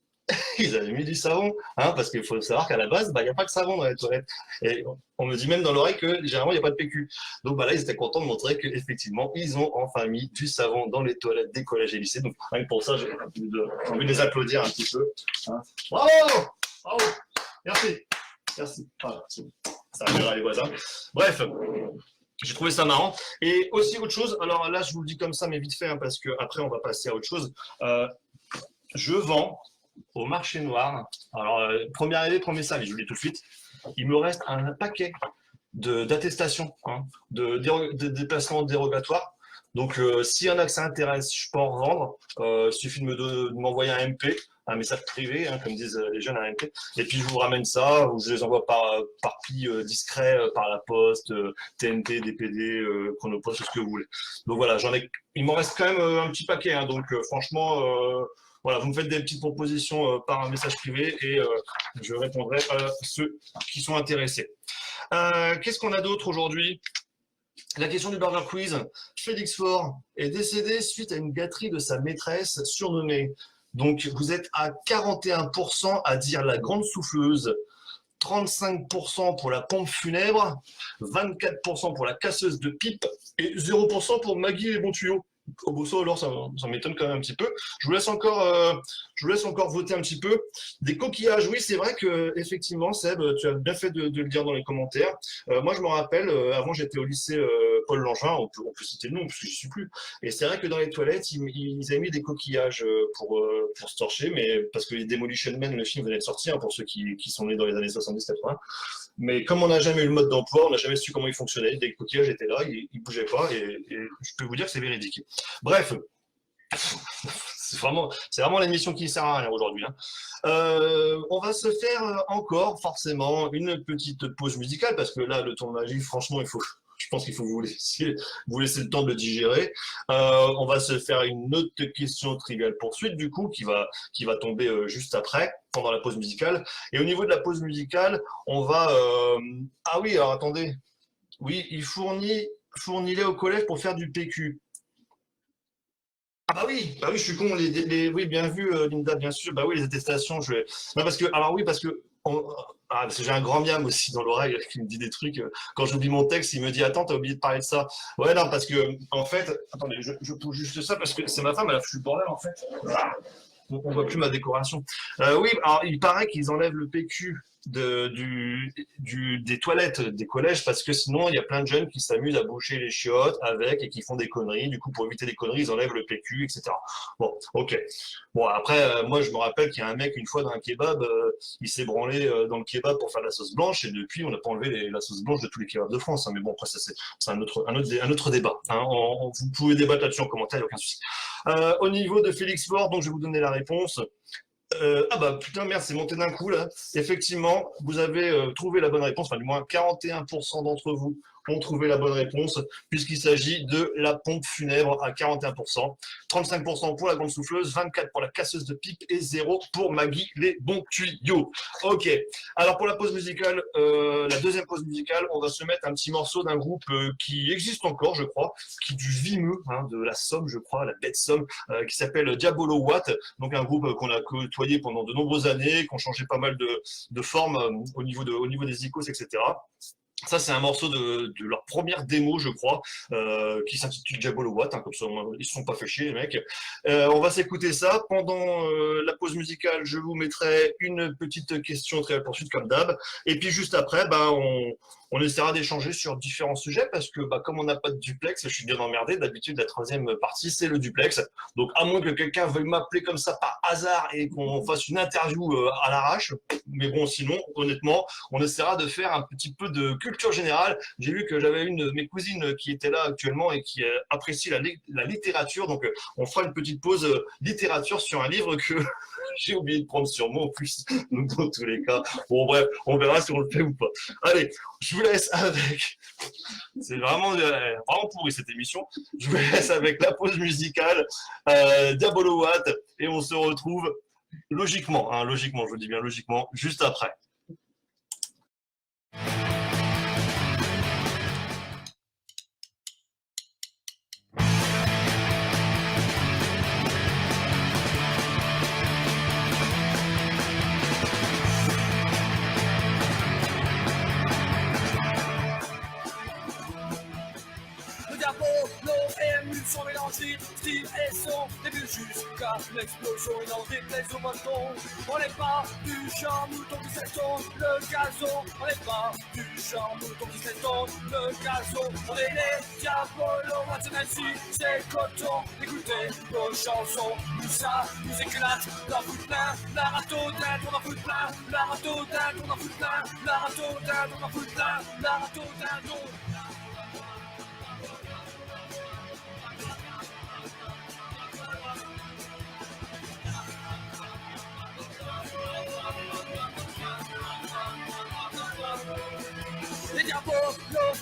Speaker 1: ils avaient mis du savon, hein, parce qu'il faut savoir qu'à la base, il n'y a pas de savon dans les toilettes. Et on me dit même dans l'oreille que généralement, il n'y a pas de PQ. Donc là, ils étaient contents de montrer qu'effectivement, ils ont enfin mis du savon dans les toilettes des collèges et lycées. Donc rien que pour ça, j'ai envie de les applaudir un petit peu. Hein. Bravo! Bravo! Merci! Merci. Voilà, ça arrivera les voisins. Bref, j'ai trouvé ça marrant. Et aussi autre chose, alors là, je vous le dis comme ça, mais vite fait, hein, parce qu'après, on va passer à autre chose. Je vends au marché noir. Alors, premier arrivé, premier servi, je vous le dis tout de suite. Il me reste un paquet d'attestations, hein, de déplacements dérogatoires. Donc, s'il y en a que ça intéresse, je peux en revendre. Il suffit de m'envoyer un MP, un message privé, hein, comme disent les jeunes, un MP. Et puis, je vous ramène ça, ou je les envoie par pli discret, par la poste, TNT, DPD, Chronopost, ce que vous voulez. Donc voilà, il m'en reste quand même un petit paquet. Hein, donc, franchement, voilà, vous me faites des petites propositions par un message privé et je répondrai à ceux qui sont intéressés. Qu'est-ce qu'on a d'autre aujourd'hui? La question du Burger Quiz. Félix Faure est décédé suite à une gâterie de sa maîtresse surnommée. Donc, vous êtes à 41% à dire la grande souffleuse, 35% pour la pompe funèbre, 24% pour la casseuse de pipe et 0% pour Maggie les bons tuyaux. Oh, bon, ça, alors, ça m'étonne quand même un petit peu. Je vous laisse encore voter un petit peu. Des coquillages, oui, c'est vrai que effectivement, Seb, tu as bien fait de le dire dans les commentaires. Moi, je me rappelle, avant, j'étais au lycée Paul Langevin, on peut citer le nom, parce que je ne suis plus. Et c'est vrai que dans les toilettes, ils avaient mis des coquillages pour se torcher, mais parce que les Demolition Men, le film venait de sortir, hein, pour ceux qui sont nés dans les années 70-80. Mais comme on n'a jamais eu le mode d'emploi, on n'a jamais su comment il fonctionnait, les coquillages étaient là, ils ne bougeaient pas, et je peux vous dire que c'est véridique. Bref, c'est vraiment l'émission qui ne sert à rien aujourd'hui. Hein. On va se faire encore forcément une petite pause musicale, parce que là, le tour de magie, franchement, je pense qu'il faut vous laisser le temps de le digérer. On va se faire une autre question triviale poursuite, du coup, qui va tomber juste après, pendant la pause musicale. Et au niveau de la pause musicale, on va... Ah oui, alors attendez. Oui, il fournit-les au collège pour faire du PQ. Ah bah oui, je suis con. Oui, bien vu, Linda, bien sûr. Bah oui, les attestations, je vais... Non, parce que j'ai un grand miam aussi dans l'oreille qui me dit des trucs. Quand j'oublie mon texte, il me dit attends, t'as oublié de parler de ça. Ouais, non, parce que en fait, attendez, je pousse juste ça parce que c'est ma femme, elle a foutu le bordel en fait. On voit plus ma décoration. Oui, alors il paraît qu'ils enlèvent le PQ des toilettes des collèges parce que sinon il y a plein de jeunes qui s'amusent à boucher les chiottes avec et qui font des conneries. Du coup, pour éviter des conneries, ils enlèvent le PQ, etc. Bon, ok. Bon, après, moi je me rappelle qu'il y a un mec une fois dans un kebab, il s'est branlé dans le kebab pour faire la sauce blanche et depuis on n'a pas enlevé la sauce blanche de tous les kebabs de France. Hein. Mais bon, après ça c'est un autre débat. Hein. Vous pouvez débattre là-dessus en commentaire, il n'y a aucun souci. Au niveau de Félix Faure, donc je vais vous donner la réponse. Ah bah putain merde, c'est monté d'un coup là. Effectivement, vous avez trouvé la bonne réponse, enfin du moins 41% d'entre vous pour trouver la bonne réponse, puisqu'il s'agit de la pompe funèbre à 41%, 35% pour la grande souffleuse, 24% pour la casseuse de pipe et 0 pour Maggie les bons tuyaux. Ok, alors pour la pause musicale, la deuxième pause musicale, on va se mettre un petit morceau d'un groupe qui existe encore, je crois, qui est du Vimeux, hein, de la Somme, je crois, la bête Somme, qui s'appelle Diabolo Watt, donc un groupe qu'on a côtoyé pendant de nombreuses années, qui ont changé pas mal de formes au niveau des icônes, etc. Ça, c'est un morceau de leur première démo, je crois, qui s'intitule Diabolo Watt, hein, comme ça, ils se sont pas fait chier, les mecs. On va s'écouter ça. Pendant la pause musicale, je vous mettrai une petite question très poursuite, comme d'hab. Et puis, juste après, on essaiera d'échanger sur différents sujets, parce que comme on n'a pas de duplex, je suis bien emmerdé. D'habitude, la troisième partie, c'est le duplex. Donc, à moins que quelqu'un veuille m'appeler comme ça par hasard et qu'on fasse une interview à l'arrache. Mais bon, sinon, honnêtement, on essaiera de faire un petit peu de culture générale. J'ai vu que j'avais une de mes cousines qui était là actuellement et qui apprécie la littérature. Donc, on fera une petite pause littérature sur un livre que j'ai oublié de prendre sur moi en plus. Donc, dans tous les cas, bon, bref, on verra si on le fait ou pas. Allez, je vous laisse avec. C'est vraiment pourri cette émission. Je vous laisse avec la pause musicale Diabolo Watt et on se retrouve logiquement, je vous dis bien logiquement, juste après.
Speaker 2: Sont mélangés, style et son, début jusqu'à l'explosion et n'en déplaise au bâton. On n'est pas du genre mouton qui s'estompe le gazon. On n'est pas du genre mouton qui s'estompe le gazon. On est les diabolos, Watson c'est coton. Écoutez nos chansons, tout ça nous éclate. D'en fout plein, la râteau d'Inde, on en fout plein. La râteau d'Inde, on en fout plein. La râteau d'Inde, on en fout plein. La râteau d'Inde, les diabolos,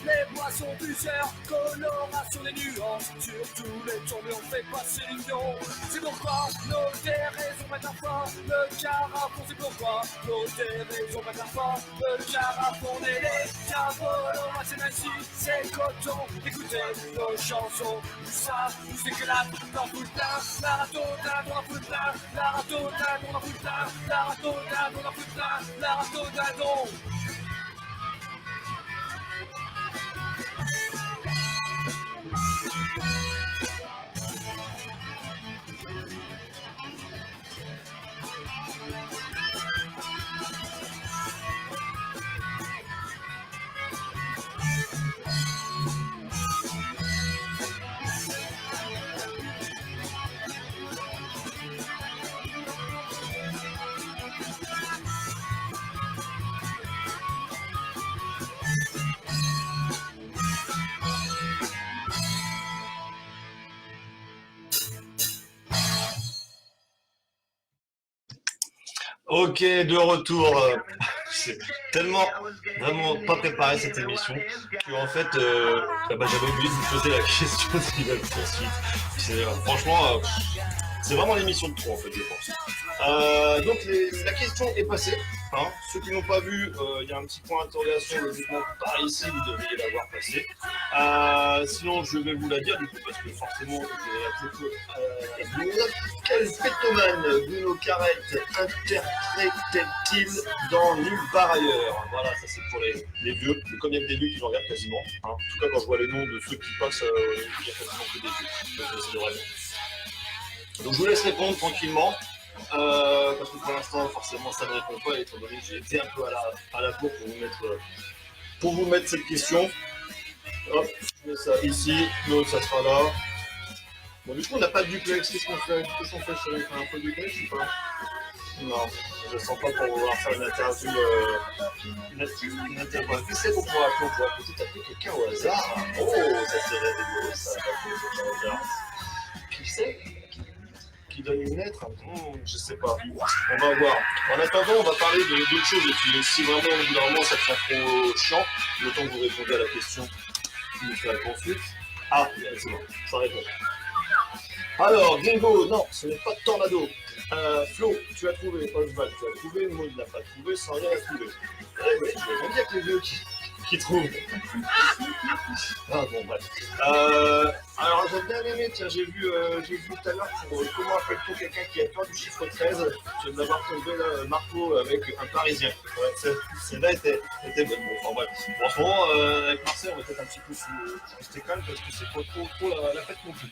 Speaker 2: les boissons, plusieurs colorations, les nuances. Sur tous les tombés, on fait passer l'union. C'est pourquoi nos déraisons mettent à fond le carafon. C'est pourquoi nos déraisons mettent à fond le carafon. On est les diabolos, c'est ainsi, c'est coton. Écoutez nos chansons, tout ça nous éclate. Dans tout le plein, la râteau d'Inde, on en fout plein. La râteau d'Inde, on en fout plein. La râteau d'Inde, on en fout plein. La râteau d'Inde,
Speaker 1: Ok, de retour. C'est tellement vraiment pas préparé cette émission que en fait, j'avais oublié de vous poser la question de la poursuite. Franchement, c'est vraiment l'émission de trop en fait, je pense. Donc la question est passée. Hein. Ceux qui n'ont pas vu, il y a un petit point d'interrogation logiquement par ici, vous devriez l'avoir passé. Sinon, je vais vous la dire du coup parce que forcément, vous avez quel pétomane Bruno Carrette interprétait-il dans Nulle part ailleurs? Voilà, ça c'est pour les vieux, comme il y a des vieux qui le regardent quasiment. Hein. En tout cas, quand je vois les noms de ceux qui passent, il y a quasiment que des vieux. Donc c'est vraiment. Donc je vous laisse répondre tranquillement. Parce que pour l'instant, forcément, ça ne répond pas, étant donné que j'ai été un peu à la cour pour vous mettre cette question. Hop, je mets ça ici, l'autre ça sera là. Bon, du coup, on n'a pas de duplex, qu'est-ce qu'on fait? Qu'est-ce qu'on fait, chérie? On fait un peu de duplex ou pas? Non, je ne sens pas pour pouvoir faire une interview. Une interview. Qui c'est qu'on pourra peut-être appeler quelqu'un au hasard? Oh, ça serait rigolo, ça, d'appeler quelqu'un au hasard. Qui c'est? Qui donne une lettre? Je sais pas. On va voir. En attendant, on va parler d'autres choses. Et puis, si vraiment, au bout d'un moment, ça devient trop chiant, le temps que vous répondez à la question Poursuite. Ah, c'est bon, ça répond. Alors, Gringo, non, ce n'est pas Tornado. Flo, tu as trouvé. Oswald, tu as trouvé. Maud n'a pas trouvé, sans rien à trouver. Eh oui, j'aime bien que les vieux qui trouvent. Ah bon, bref. Alors, j'ai bien aimé, tiens, j'ai vu tout à l'heure pour comment appelle-t-on quelqu'un qui a peur du chiffre 13. Je viens d'avoir trouvé là, Marco avec un Parisien. Ouais, celle-là était bonne. Bon, enfin bref. Franchement, avec Marseille, on va peut-être un petit peu rester calme parce que c'est pas trop la fête non plus.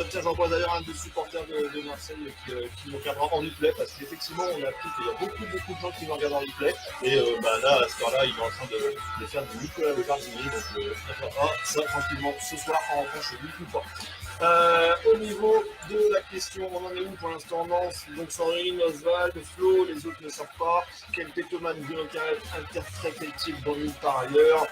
Speaker 1: Tiens, j'en vois d'ailleurs un des supporters de Marseille qui me regardera en replay parce qu'effectivement, on a appris qu'il y a beaucoup de gens qui me regardent en replay. Et là, à ce temps-là, il est en train de faire du Nicolas Le Gardinier. Donc, ça, tranquillement, ce soir, en rentrant chez lui ou pas. Au niveau de la question, on en est où pour l'instant? Non, donc Sandrine, Oswald, Flo, les autres ne savent pas. Quel Pétoman Gunocaret interprète-t-il dans Nulle part ailleurs?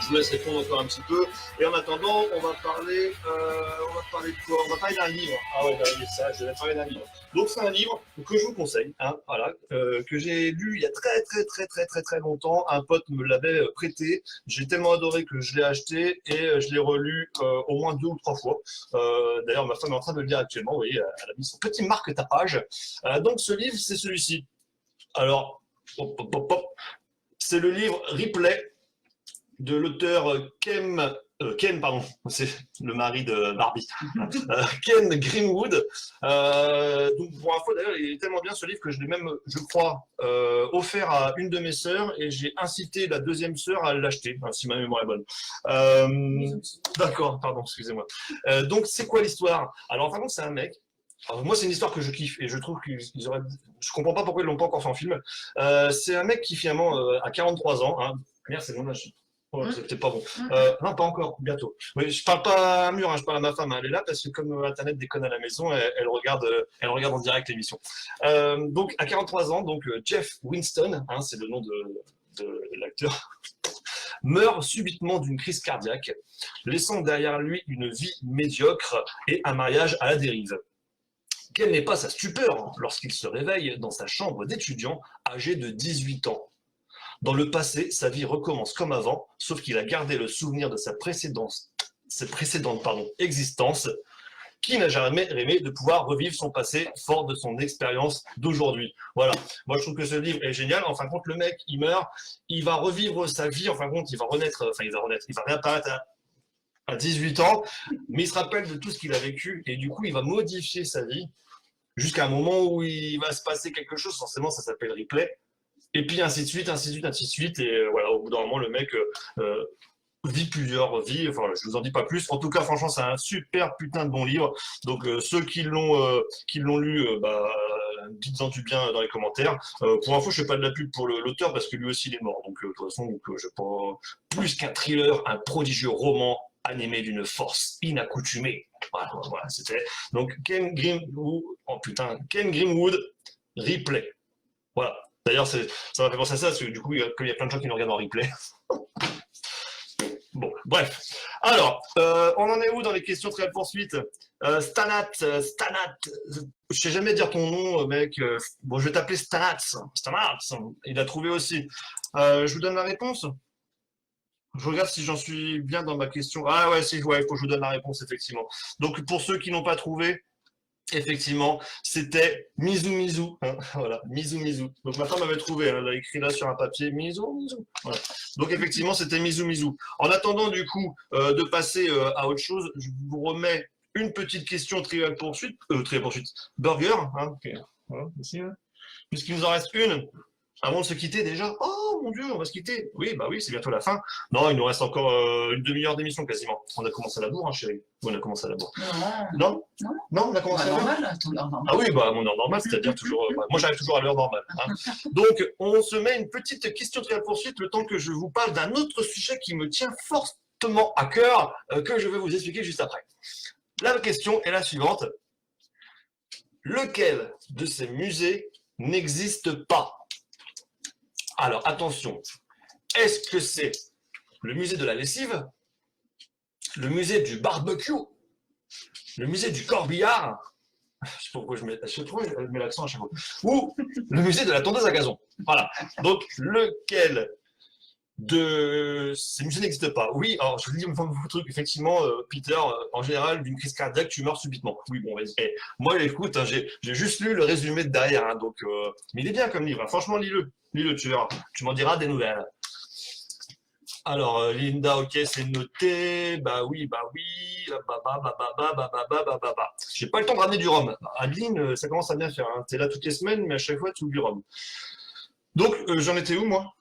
Speaker 1: Je vous laisse répondre encore un petit peu. Et en attendant, on va parler de quoi? On va parler d'un livre. Ah ouais, ça, je vais parler d'un livre. Donc c'est un livre que je vous conseille, hein, voilà, que j'ai lu il y a très longtemps. Un pote me l'avait prêté. J'ai tellement adoré que je l'ai acheté et je l'ai relu au moins 2 ou 3 fois. D'ailleurs, ma femme est en train de le lire actuellement. Vous voyez, elle a mis son petit marque-tapage. Donc ce livre, c'est celui-ci. Alors, c'est le livre Ripley de l'auteur Ken, pardon, c'est le mari de Barbie, Ken Greenwood. Donc pour info, d'ailleurs, il est tellement bien ce livre que je l'ai même, je crois, offert à une de mes sœurs et j'ai incité la deuxième sœur à l'acheter, si ma mémoire est bonne. D'accord, pardon, excusez-moi. Donc c'est quoi l'histoire? Alors en fin de compte, c'est un mec. Alors, moi, c'est une histoire que je kiffe et je trouve qu'ils auraient. Je comprends pas pourquoi ils l'ont pas encore fait en film. C'est un mec qui finalement a 43 ans. Hein. Merde, c'est bon là. Oh, c'est peut-être pas bon. Non, pas encore, bientôt. Oui, je parle pas à un mur, hein, je parle à ma femme. Elle est là parce que comme Internet déconne à la maison, elle regarde en direct l'émission. Donc, à 43 ans, donc Jeff Winston, hein, c'est le nom de l'acteur, meurt subitement d'une crise cardiaque, laissant derrière lui une vie médiocre et un mariage à la dérive. Quelle n'est pas sa stupeur lorsqu'il se réveille dans sa chambre d'étudiant âgé de 18 ans. Dans le passé, sa vie recommence comme avant, sauf qu'il a gardé le souvenir de sa précédente existence, qui n'a jamais rêvé de pouvoir revivre son passé fort de son expérience d'aujourd'hui. Voilà. Moi, je trouve que ce livre est génial. En fin de compte, le mec, il meurt, il va revivre sa vie. En fin de compte, il va réapparaître à 18 ans, mais il se rappelle de tout ce qu'il a vécu et du coup, il va modifier sa vie jusqu'à un moment où il va se passer quelque chose. Forcément, ça s'appelle replay. Et puis ainsi de suite. Et voilà, au bout d'un moment, le mec vit plusieurs vies. Enfin, je vous en dis pas plus. En tout cas, franchement, c'est un super putain de bon livre. Donc, ceux qui l'ont lu, dites-en du bien dans les commentaires. Pour info, je fais pas de la pub pour l'auteur parce que lui aussi, il est mort. Donc, de toute façon, je pas plus qu'un thriller, un prodigieux roman animé d'une force inaccoutumée. Voilà, c'était. Donc, Ken Greenwood, Ripley. Voilà. D'ailleurs, ça m'a fait penser à ça, parce que du coup, comme il y a plein de gens qui nous regardent en replay. Bon, bref. Alors, on en est où dans les questions Trial Poursuite? Stanat, je sais jamais dire ton nom, mec. Bon, je vais t'appeler Stanat, il a trouvé aussi. Je vous donne la réponse? Je regarde si j'en suis bien dans ma question. Ah ouais, il faut que je vous donne la réponse, effectivement. Donc, pour ceux qui n'ont pas trouvé, effectivement, c'était Mizu. Hein, voilà, Mizu. Donc ma femme avait trouvé, elle a écrit là sur un papier Mizu. Voilà. Donc effectivement, c'était Mizu. En attendant du coup de passer à autre chose, je vous remets une petite question Trial Poursuite, Burger, hein, okay. Voilà, ici, hein. Puisqu'il nous en reste une. Avant de se quitter déjà, oh mon Dieu, on va se quitter. Oui, bah oui, c'est bientôt la fin. Non, il nous reste encore une demi-heure d'émission quasiment. On a commencé à la bourre, hein, chérie. On a commencé à la bourre. Non, on a commencé à la bourre.
Speaker 3: Normal, ton heure normale.
Speaker 1: Ah oui, bah mon heure normale, c'est-à-dire toujours. Moi, j'arrive toujours à l'heure normale. Hein. Donc, on se met une petite question Trial Poursuite le temps que je vous parle d'un autre sujet qui me tient fortement à cœur, que je vais vous expliquer juste après. La question est la suivante. Lequel de ces musées n'existe pas? Alors, attention, est-ce que c'est le musée de la lessive, le musée du barbecue, le musée du corbillard, je sais pas pourquoi je mets l'accent à chaque fois, ou le musée de la tondeuse à gazon? Voilà. Donc, lequel ces musées n'existent pas. Oui, alors je vous dis mon truc, effectivement, Peter, en général, d'une crise cardiaque, tu meurs subitement. Oui, bon, vas-y. Eh, moi, écoute, hein, j'ai juste lu le résumé de derrière, hein, donc, mais il est bien comme livre, hein. Franchement, lis-le, lis-le, tu verras. Tu m'en diras des nouvelles. Alors, Linda, ok, c'est noté. Bah oui, bah. J'ai pas le temps de ramener du rhum. Adeline, ça commence à bien faire, hein. T'es là toutes les semaines, mais à chaque fois, tu oublies du rhum. Donc, j'en étais où, moi?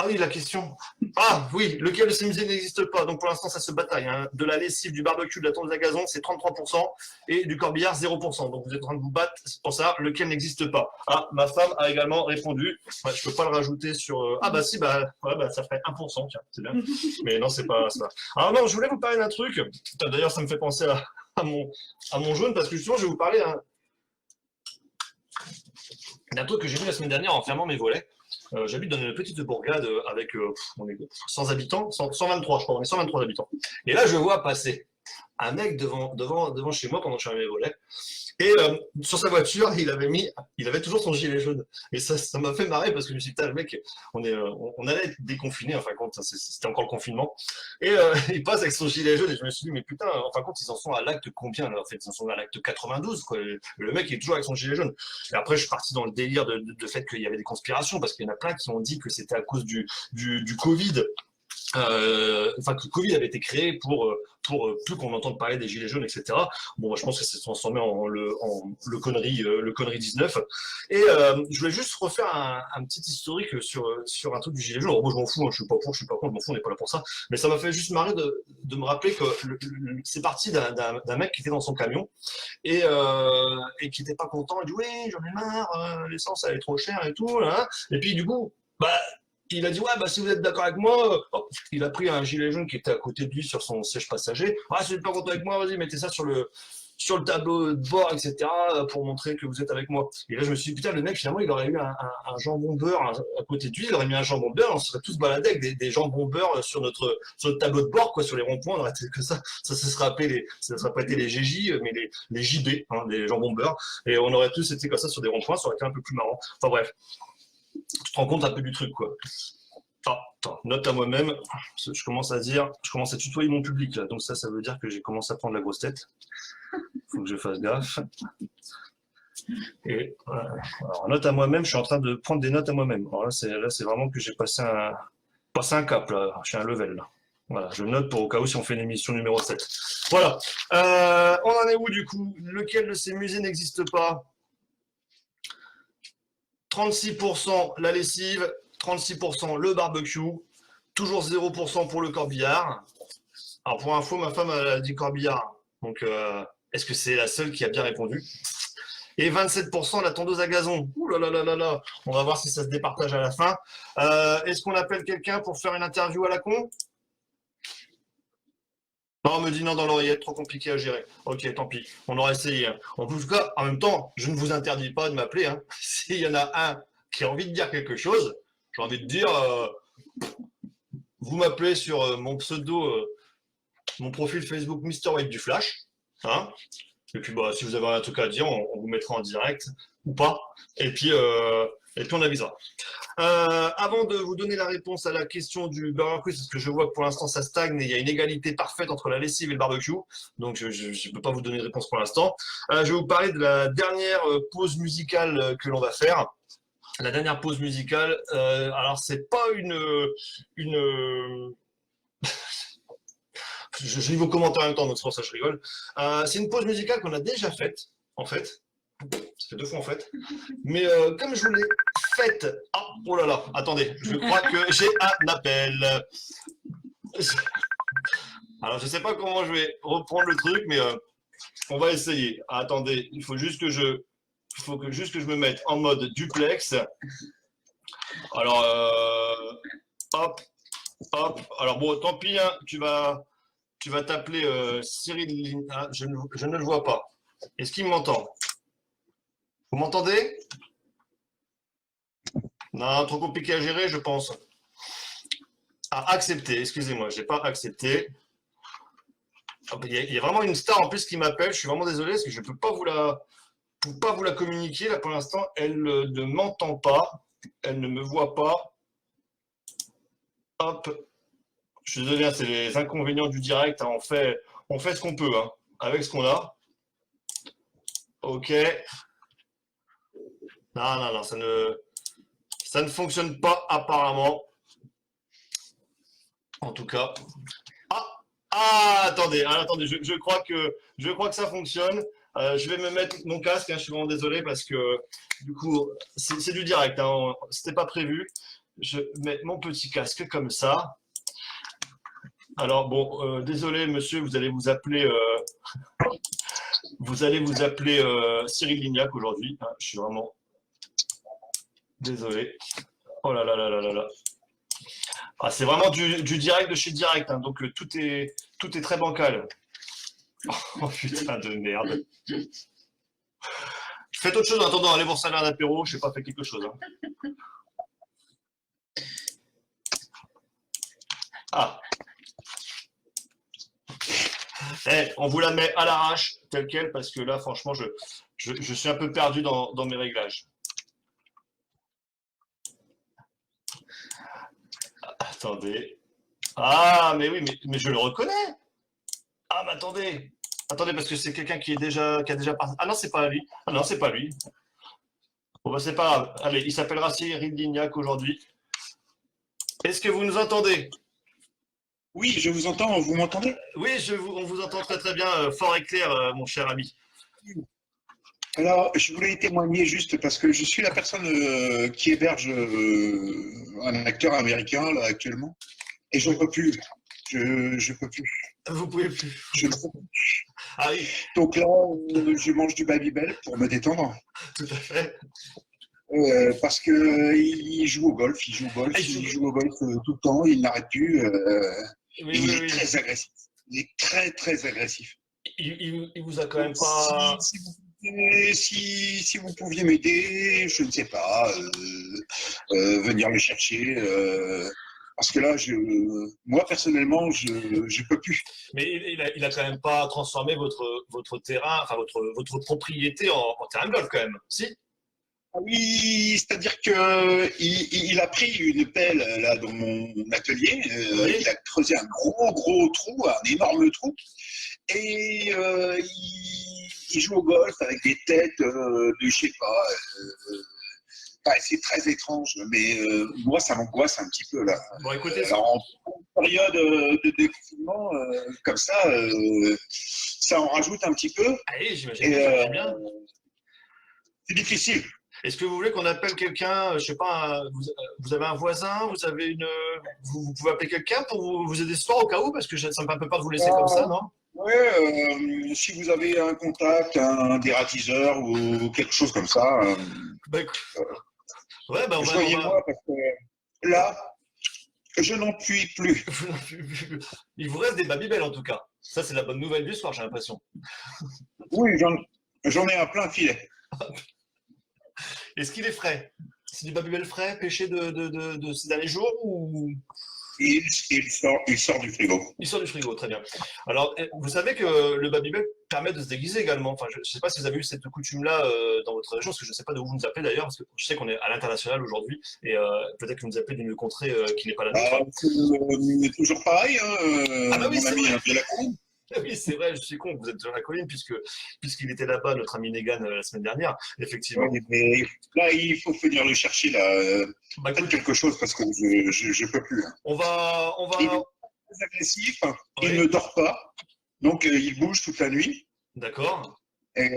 Speaker 1: Ah oui, la question. Ah oui, lequel de ces musées n'existe pas? Donc pour l'instant, ça se bataille, hein. De la lessive, du barbecue, de la tondeuse à gazon, c'est 33%, et du corbillard, 0%. Donc vous êtes en train de vous battre pour ça, lequel n'existe pas. Ah, ma femme a également répondu. Ouais, je peux pas le rajouter sur... Ah bah si, bah, ouais, bah ça ferait 1%, tiens, c'est bien. Mais non, c'est pas ça. Alors non, je voulais vous parler d'un truc. Putain, d'ailleurs, ça me fait penser à mon jaune, parce que justement, je vais vous parler d'un truc que j'ai vu la semaine dernière en fermant mes volets. J'habite dans une petite bourgade avec on est 100 habitants, 123 je crois, on est 123 habitants. Et là, je vois passer un mec devant chez moi pendant que je fermais mes volets. Et sur sa voiture, il avait toujours son gilet jaune. Et ça m'a fait marrer parce que je me suis dit, putain, le mec, on allait être déconfinés, en fin de compte, c'était encore le confinement. Et il passe avec son gilet jaune et je me suis dit, mais putain, en fin de compte, ils en sont à l'acte combien là? En fait, ils en sont à l'acte 92, quoi. Le mec est toujours avec son gilet jaune. Et après, je suis parti dans le délire de fait qu'il y avait des conspirations parce qu'il y en a plein qui ont dit que c'était à cause du Covid. Enfin que le Covid avait été créé pour plus qu'on entende parler des gilets jaunes, etc. Bon, moi, je pense que ça s'est transformé en le connerie 19. Et je voulais juste refaire un petit historique sur un truc du gilet jaune. Alors, moi, je m'en fous, hein, je suis pas pour, je suis pas contre, je m'en fous, on n'est pas là pour ça. Mais ça m'a fait juste marrer de me rappeler que c'est parti d'un mec qui était dans son camion et qui était pas content. Il dit oui, j'en ai marre, l'essence elle est trop chère et tout. Hein. Et puis du coup, bah il a dit ouais bah si vous êtes d'accord avec moi, il a pris un gilet jaune qui était à côté de lui sur son siège passager. Ah si vous êtes pas content avec moi, vas-y mettez ça sur le tableau de bord, etc. pour montrer que vous êtes avec moi. Et là je me suis dit putain le mec finalement il aurait eu un jambon beurre à côté de lui, il aurait mis un jambon beurre, on serait tous baladés avec des jambons beurre sur notre tableau de bord quoi, sur les ronds-points, on aurait été que ça se serait appelé ça serait pas été les GJ mais les JB, hein, les jambons beurre, et on aurait tous été comme ça sur des ronds-points, ça aurait été un peu plus marrant. Enfin bref. Tu te rends compte un peu du truc, quoi. Attends, note à moi-même, je commence à tutoyer mon public, là. Donc ça veut dire que j'ai commencé à prendre la grosse tête. Faut que je fasse gaffe. Et alors, note à moi-même, je suis en train de prendre des notes à moi-même. Alors là, c'est vraiment que j'ai passé un cap, là. Je suis un level, là. Voilà, je note pour au cas où si on fait une émission numéro 7. Voilà. On en est où, du coup? Lequel de ces musées n'existe pas? 36% la lessive, 36% le barbecue, toujours 0% pour le corbillard. Alors pour info, ma femme a dit corbillard. Donc est-ce que c'est la seule qui a bien répondu? Et 27% la tondeuse à gazon. Ouh là là là là là. On va voir si ça se départage à la fin. Est-ce qu'on appelle quelqu'un pour faire une interview à la con? Non, on me dit non dans l'oreillette, trop compliqué à gérer. Ok, tant pis, on aura essayé. Hein. En tout cas, en même temps, je ne vous interdis pas de m'appeler. Hein. S'il y en a un qui a envie de dire quelque chose, j'ai envie de dire, vous m'appelez sur mon pseudo, mon profil Facebook Mr. White du Flash. Hein. Et puis, bah, si vous avez un truc à dire, on vous mettra en direct ou pas. Et puis on avisera. Avant de vous donner la réponse à la question du burger quiz, parce que je vois que pour l'instant ça stagne et il y a une égalité parfaite entre la lessive et le barbecue, donc je ne peux pas vous donner de réponse pour l'instant. Je vais vous parler de la dernière pause musicale que l'on va faire. La dernière pause musicale, alors c'est pas je lis vos commentaires en même temps, donc c'est pour ça que je rigole. C'est une pause musicale qu'on a déjà faite, en fait. Ça fait 2 fois en fait. Mais comme je vous l'ai faite... Oh là là, attendez, je crois que j'ai un appel. Alors, je ne sais pas comment je vais reprendre le truc, mais on va essayer. Attendez, il faut juste que je me mette en mode duplex. Alors, hop. Alors bon, tant pis, hein, tu vas t'appeler Cyril. Ah, je ne le vois pas. Est-ce qu'il m'entend? Vous m'entendez? Non, trop compliqué à gérer, je pense. Ah, accepter, excusez-moi, je n'ai pas accepté. Il y a vraiment une star en plus qui m'appelle, je suis vraiment désolé, parce que je ne peux pas vous la communiquer. Là, pour l'instant, elle ne m'entend pas, elle ne me voit pas. Hop. Je suis désolé, c'est les inconvénients du direct. Hein. On fait ce qu'on peut hein, avec ce qu'on a. Ok. Non, ça ne fonctionne pas apparemment. En tout cas. Attendez, je crois que ça fonctionne. Je vais me mettre mon casque, hein, je suis vraiment désolé parce que du coup, c'est du direct, hein, c'était pas prévu. Je mets mon petit casque comme ça. Alors bon, désolé monsieur, vous allez vous appeler Cyril Lignac aujourd'hui. Hein, je suis vraiment désolé. Oh là là là là là là. Ah, c'est vraiment du direct de chez direct, hein, donc tout est très bancal. Oh putain de merde. Faites autre chose en attendant, allez vous servir un apéro, je sais pas, faites quelque chose. Hein. Ah. On vous la met à l'arrache, telle quelle, parce que là, franchement, je suis un peu perdu dans mes réglages. Attendez. Ah, mais oui, mais je le reconnais. Ah, mais attendez. Attendez, parce que c'est quelqu'un qui a déjà passé. Ah non, c'est pas lui. Ah non, c'est pas lui. Bon, bah, c'est pas grave. Allez, il s'appellera Cyril Lignac aujourd'hui. Est-ce que vous nous entendez?
Speaker 4: Oui, je vous entends, vous m'entendez?
Speaker 1: Oui, on vous entend très très bien, fort et clair, mon cher ami.
Speaker 4: Alors, je voulais témoigner juste parce que je suis la personne qui héberge un acteur américain là actuellement et je ne peux plus. Je peux plus.
Speaker 1: Vous pouvez plus.
Speaker 4: Je ne peux plus.
Speaker 1: Ah oui,
Speaker 4: Donc là, je mange du Babybel pour me détendre.
Speaker 1: tout à fait.
Speaker 4: Parce que il joue au golf, il joue au golf tout le temps, il n'arrête plus.
Speaker 1: Oui,
Speaker 4: Et il
Speaker 1: oui,
Speaker 4: est
Speaker 1: oui.
Speaker 4: très agressif. Il est très très agressif.
Speaker 1: Il vous a quand même pas.
Speaker 4: Si vous pouviez m'aider, je ne sais pas, venir le chercher, parce que là, moi personnellement, je peux plus.
Speaker 1: Mais il a quand même pas transformé votre terrain, enfin votre propriété en terrain de golf quand même, si?
Speaker 4: Ah oui, c'est-à-dire que il a pris une pelle là dans mon atelier,
Speaker 1: Oui.
Speaker 4: il a creusé un gros trou, un énorme trou, et il joue au golf avec des têtes de je sais pas. C'est très étrange, mais moi ça m'angoisse un petit peu là.
Speaker 1: Bon, écoutez,
Speaker 4: Alors en période de déconfinement comme ça en rajoute un petit peu.
Speaker 1: allez, j'imagine
Speaker 4: Et
Speaker 1: bien.
Speaker 4: c'est difficile.
Speaker 1: Est-ce que vous voulez qu'on appelle quelqu'un, je sais pas, vous avez un voisin, vous pouvez appeler quelqu'un pour vous aider ce soir au cas où, parce que ça me fait un peu peur de vous laisser comme ça, non?
Speaker 4: Ouais, si vous avez un contact, un dératiseur ou quelque chose comme ça,
Speaker 1: Bah, ouais, bah on va.
Speaker 4: joignez-moi parce que là, je n'en puis plus.
Speaker 1: Il vous reste des Babybel en tout cas. Ça, c'est la bonne nouvelle du soir, j'ai l'impression.
Speaker 4: Oui, j'en ai un plein filet.
Speaker 1: Est-ce qu'il est frais? C'est du Babybel frais, pêché de ces derniers jours ou
Speaker 4: Il sort du frigo.
Speaker 1: il sort du frigo? Très bien. Alors, vous savez que le Babybel permet de se déguiser également. Enfin, je ne sais pas si vous avez eu cette coutume-là dans votre région, parce que je ne sais pas d'où vous nous appelez d'ailleurs, parce que je sais qu'on est à l'international aujourd'hui, et peut-être que vous nous appelez d'une contrée qui n'est pas la nôtre.
Speaker 4: C'est toujours pareil, hein,
Speaker 1: Ah bah oui,
Speaker 4: mon
Speaker 1: c'est
Speaker 4: ami
Speaker 1: vrai.
Speaker 4: de la colline.
Speaker 1: Oui, c'est vrai, je suis con, vous êtes sur la colline, puisqu'il était là-bas, notre ami Negan, la semaine dernière, effectivement.
Speaker 4: Oui, mais là, il faut venir le chercher, là.
Speaker 1: Bah,
Speaker 4: Faites
Speaker 1: écoute,
Speaker 4: quelque chose parce que je peux plus. Hein.
Speaker 1: on va.
Speaker 4: Il est très agressif,
Speaker 1: Oui.
Speaker 4: il ne dort pas, donc il bouge toute la nuit.
Speaker 1: D'accord.
Speaker 4: Et,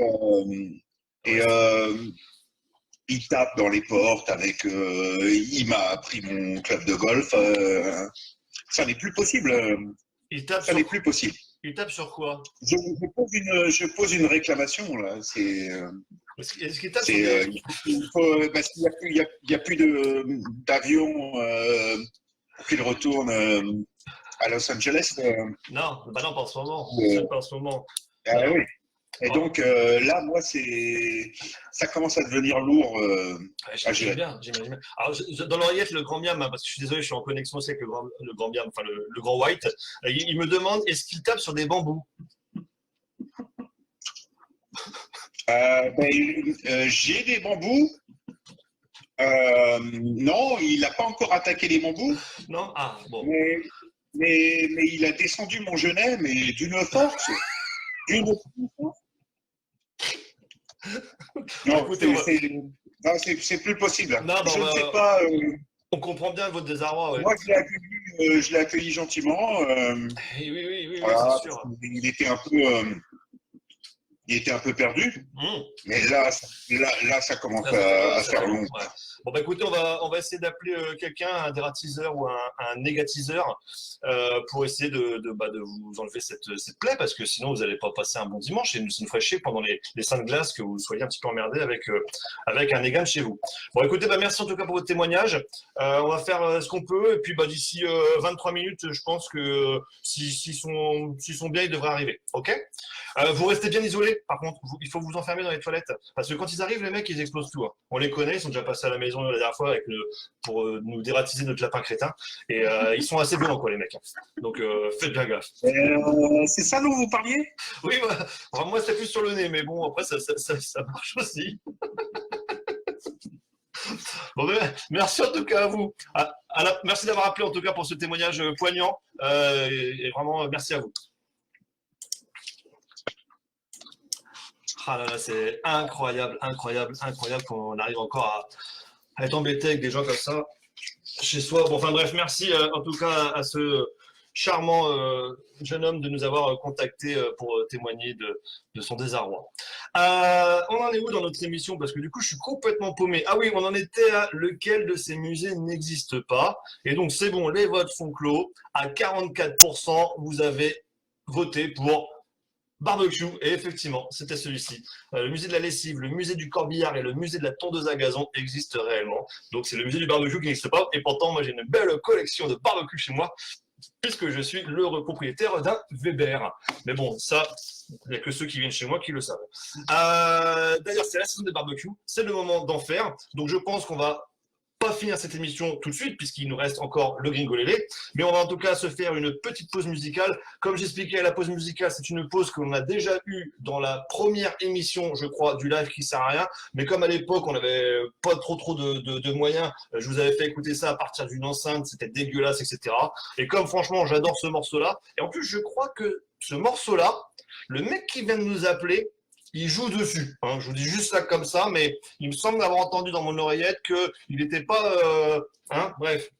Speaker 4: il tape dans les portes avec. Il m'a pris mon club de golf. Ça n'est plus possible.
Speaker 1: Il tape
Speaker 4: Ça
Speaker 1: sur,
Speaker 4: n'est plus possible.
Speaker 1: il tape sur quoi?
Speaker 4: Je pose une réclamation là.
Speaker 1: Est-ce qu'il tape sur
Speaker 4: C'est,
Speaker 1: des...
Speaker 4: parce qu'il n'y a plus d'avion qu'il retourne à Los Angeles.
Speaker 1: Non, bah non, pas en ce moment.
Speaker 4: Euh,
Speaker 1: Pas en ce moment.
Speaker 4: Ah oui. Et donc là, moi, ça commence à devenir lourd.
Speaker 1: Ouais,
Speaker 4: à
Speaker 1: j'imagine
Speaker 4: gérer.
Speaker 1: bien, j'imagine bien. Alors, dans l'oreillette, le grand miam, hein, parce que je suis désolé, je suis en connexion aussi avec le grand miam, enfin le grand white. Il me demande, est-ce qu'il tape sur des bambous?
Speaker 4: J'ai des bambous. Non, il n'a pas encore attaqué les bambous,
Speaker 1: Non? Ah, bon.
Speaker 4: mais il a descendu mon genet, mais d'une force. D'une force. Non,
Speaker 1: Écoutez, on va-
Speaker 4: non, c'est plus possible.
Speaker 1: Non, bah,
Speaker 4: Je ne sais pas.
Speaker 1: on comprend bien votre désarroi, ouais.
Speaker 4: Moi, je l'ai accueilli gentiment.
Speaker 1: Eh oui, oui, oui, oui,
Speaker 4: Voilà,
Speaker 1: c'est sûr.
Speaker 4: il était un peu perdu.
Speaker 1: Mmh.
Speaker 4: Mais là, ça commence
Speaker 1: Ça
Speaker 4: à faire long.
Speaker 1: ouais. Bon, bah écoutez, on va essayer d'appeler quelqu'un, un dératiseur ou un négatiseur, pour essayer de vous enlever cette plaie, parce que sinon, vous n'allez pas passer un bon dimanche et ça nous ferait chier pendant les Saintes Glaces que vous soyez un petit peu emmerdé avec un négan chez vous. Bon, écoutez, bah merci en tout cas pour votre témoignage. On va faire ce qu'on peut, et puis bah, d'ici 23 minutes, je pense que s'ils sont bien, ils devraient arriver. OK? Vous restez bien isolés, par contre, il faut vous enfermer dans les toilettes, parce que quand ils arrivent, les mecs, ils explosent tout. Hein. On les connaît, ils sont déjà passés à la maison la dernière fois pour nous dératiser notre lapin crétin, et ils sont assez violents, quoi, les mecs. Donc, faites bien gaffe.
Speaker 4: C'est ça dont vous parliez?
Speaker 1: Oui, enfin, moi, c'est plus sur le nez, mais bon, après, ça marche aussi. Bon, ben, merci en tout cas à vous. Merci d'avoir appelé en tout cas pour ce témoignage poignant, et vraiment, merci à vous. Ah là là, c'est incroyable, incroyable, incroyable qu'on arrive encore à être embêté avec des gens comme ça chez soi. Bon, enfin bref, merci en tout cas à ce charmant jeune homme de nous avoir contacté pour témoigner de son désarroi. On en est où dans notre émission? Parce que du coup, je suis complètement paumé. Ah oui, on en était à lequel de ces musées n'existe pas. Et donc, c'est bon, les votes sont clos. À 44%, vous avez voté pour barbecue, et effectivement, c'était celui-ci. Le musée de la lessive, le musée du corbillard et le musée de la tondeuse à gazon existent réellement. Donc c'est le musée du barbecue qui n'existe pas. Et pourtant, moi j'ai une belle collection de barbecue chez moi, puisque je suis le propriétaire d'un Weber. Mais bon, ça, il n'y a que ceux qui viennent chez moi qui le savent. D'ailleurs, c'est la saison des barbecues, c'est le moment d'en faire. Donc je pense qu'on va pas finir cette émission tout de suite, puisqu'il nous reste encore le Gringolélé, mais on va en tout cas se faire une petite pause musicale. Comme j'expliquais, la pause musicale, c'est une pause que l'on a déjà eue dans la première émission, je crois, du live qui sert à rien, mais comme à l'époque, on n'avait pas trop de moyens, je vous avais fait écouter ça à partir d'une enceinte, c'était dégueulasse, etc. Et comme franchement, j'adore ce morceau-là, et en plus, je crois que ce morceau-là, le mec qui vient de nous appeler, il joue dessus. Hein. Je vous dis juste ça comme ça, mais il me semble avoir entendu dans mon oreillette qu'il n'était pas... bref,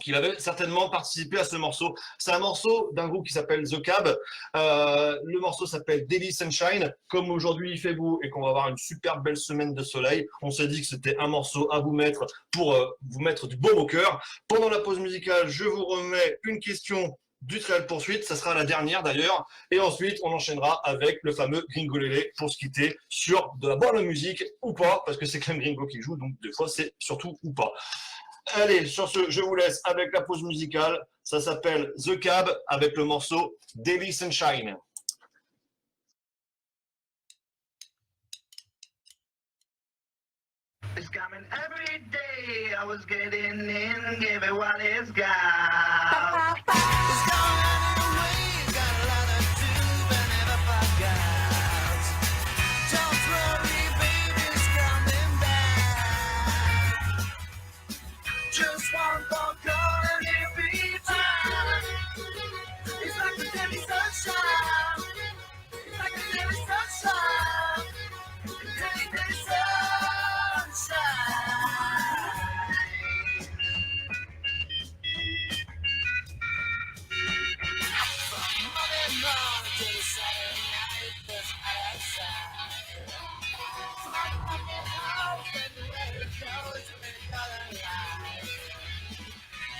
Speaker 1: qu'il avait certainement participé à ce morceau. C'est un morceau d'un groupe qui s'appelle The Cab. Le morceau s'appelle Daily Sunshine. Comme aujourd'hui il fait beau et qu'on va avoir une super belle semaine de soleil, on s'est dit que c'était un morceau à vous mettre pour vous mettre du baume au cœur. Pendant la pause musicale, je vous remets une question du Trial Poursuite, ça sera la dernière d'ailleurs, et ensuite on enchaînera avec le fameux Gringolélé pour se quitter sur de la bonne musique ou pas, parce que c'est quand même Gringo qui joue, donc des fois c'est surtout ou pas. Allez, sur ce, je vous laisse avec la pause musicale, ça s'appelle The Cab avec le morceau Daily Sunshine.
Speaker 2: It's coming every day. I was getting in, give it what it's got. It's coming anyway. Got a lot to do, but never forgot. Don't worry, baby, it's coming back. Just one phone call and it'll be time. It's like the daily sunshine. It's like the daily sunshine. Daily, daily sunshine.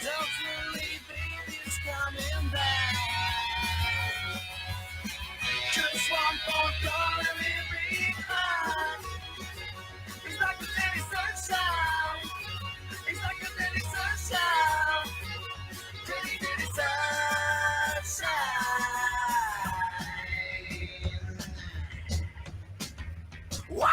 Speaker 2: Don't you leave, baby, it's coming back. Just one phone call and we'll be fine. It's like a daily sunshine. It's like a daily sunshine. Daily, daily sunshine. Wow!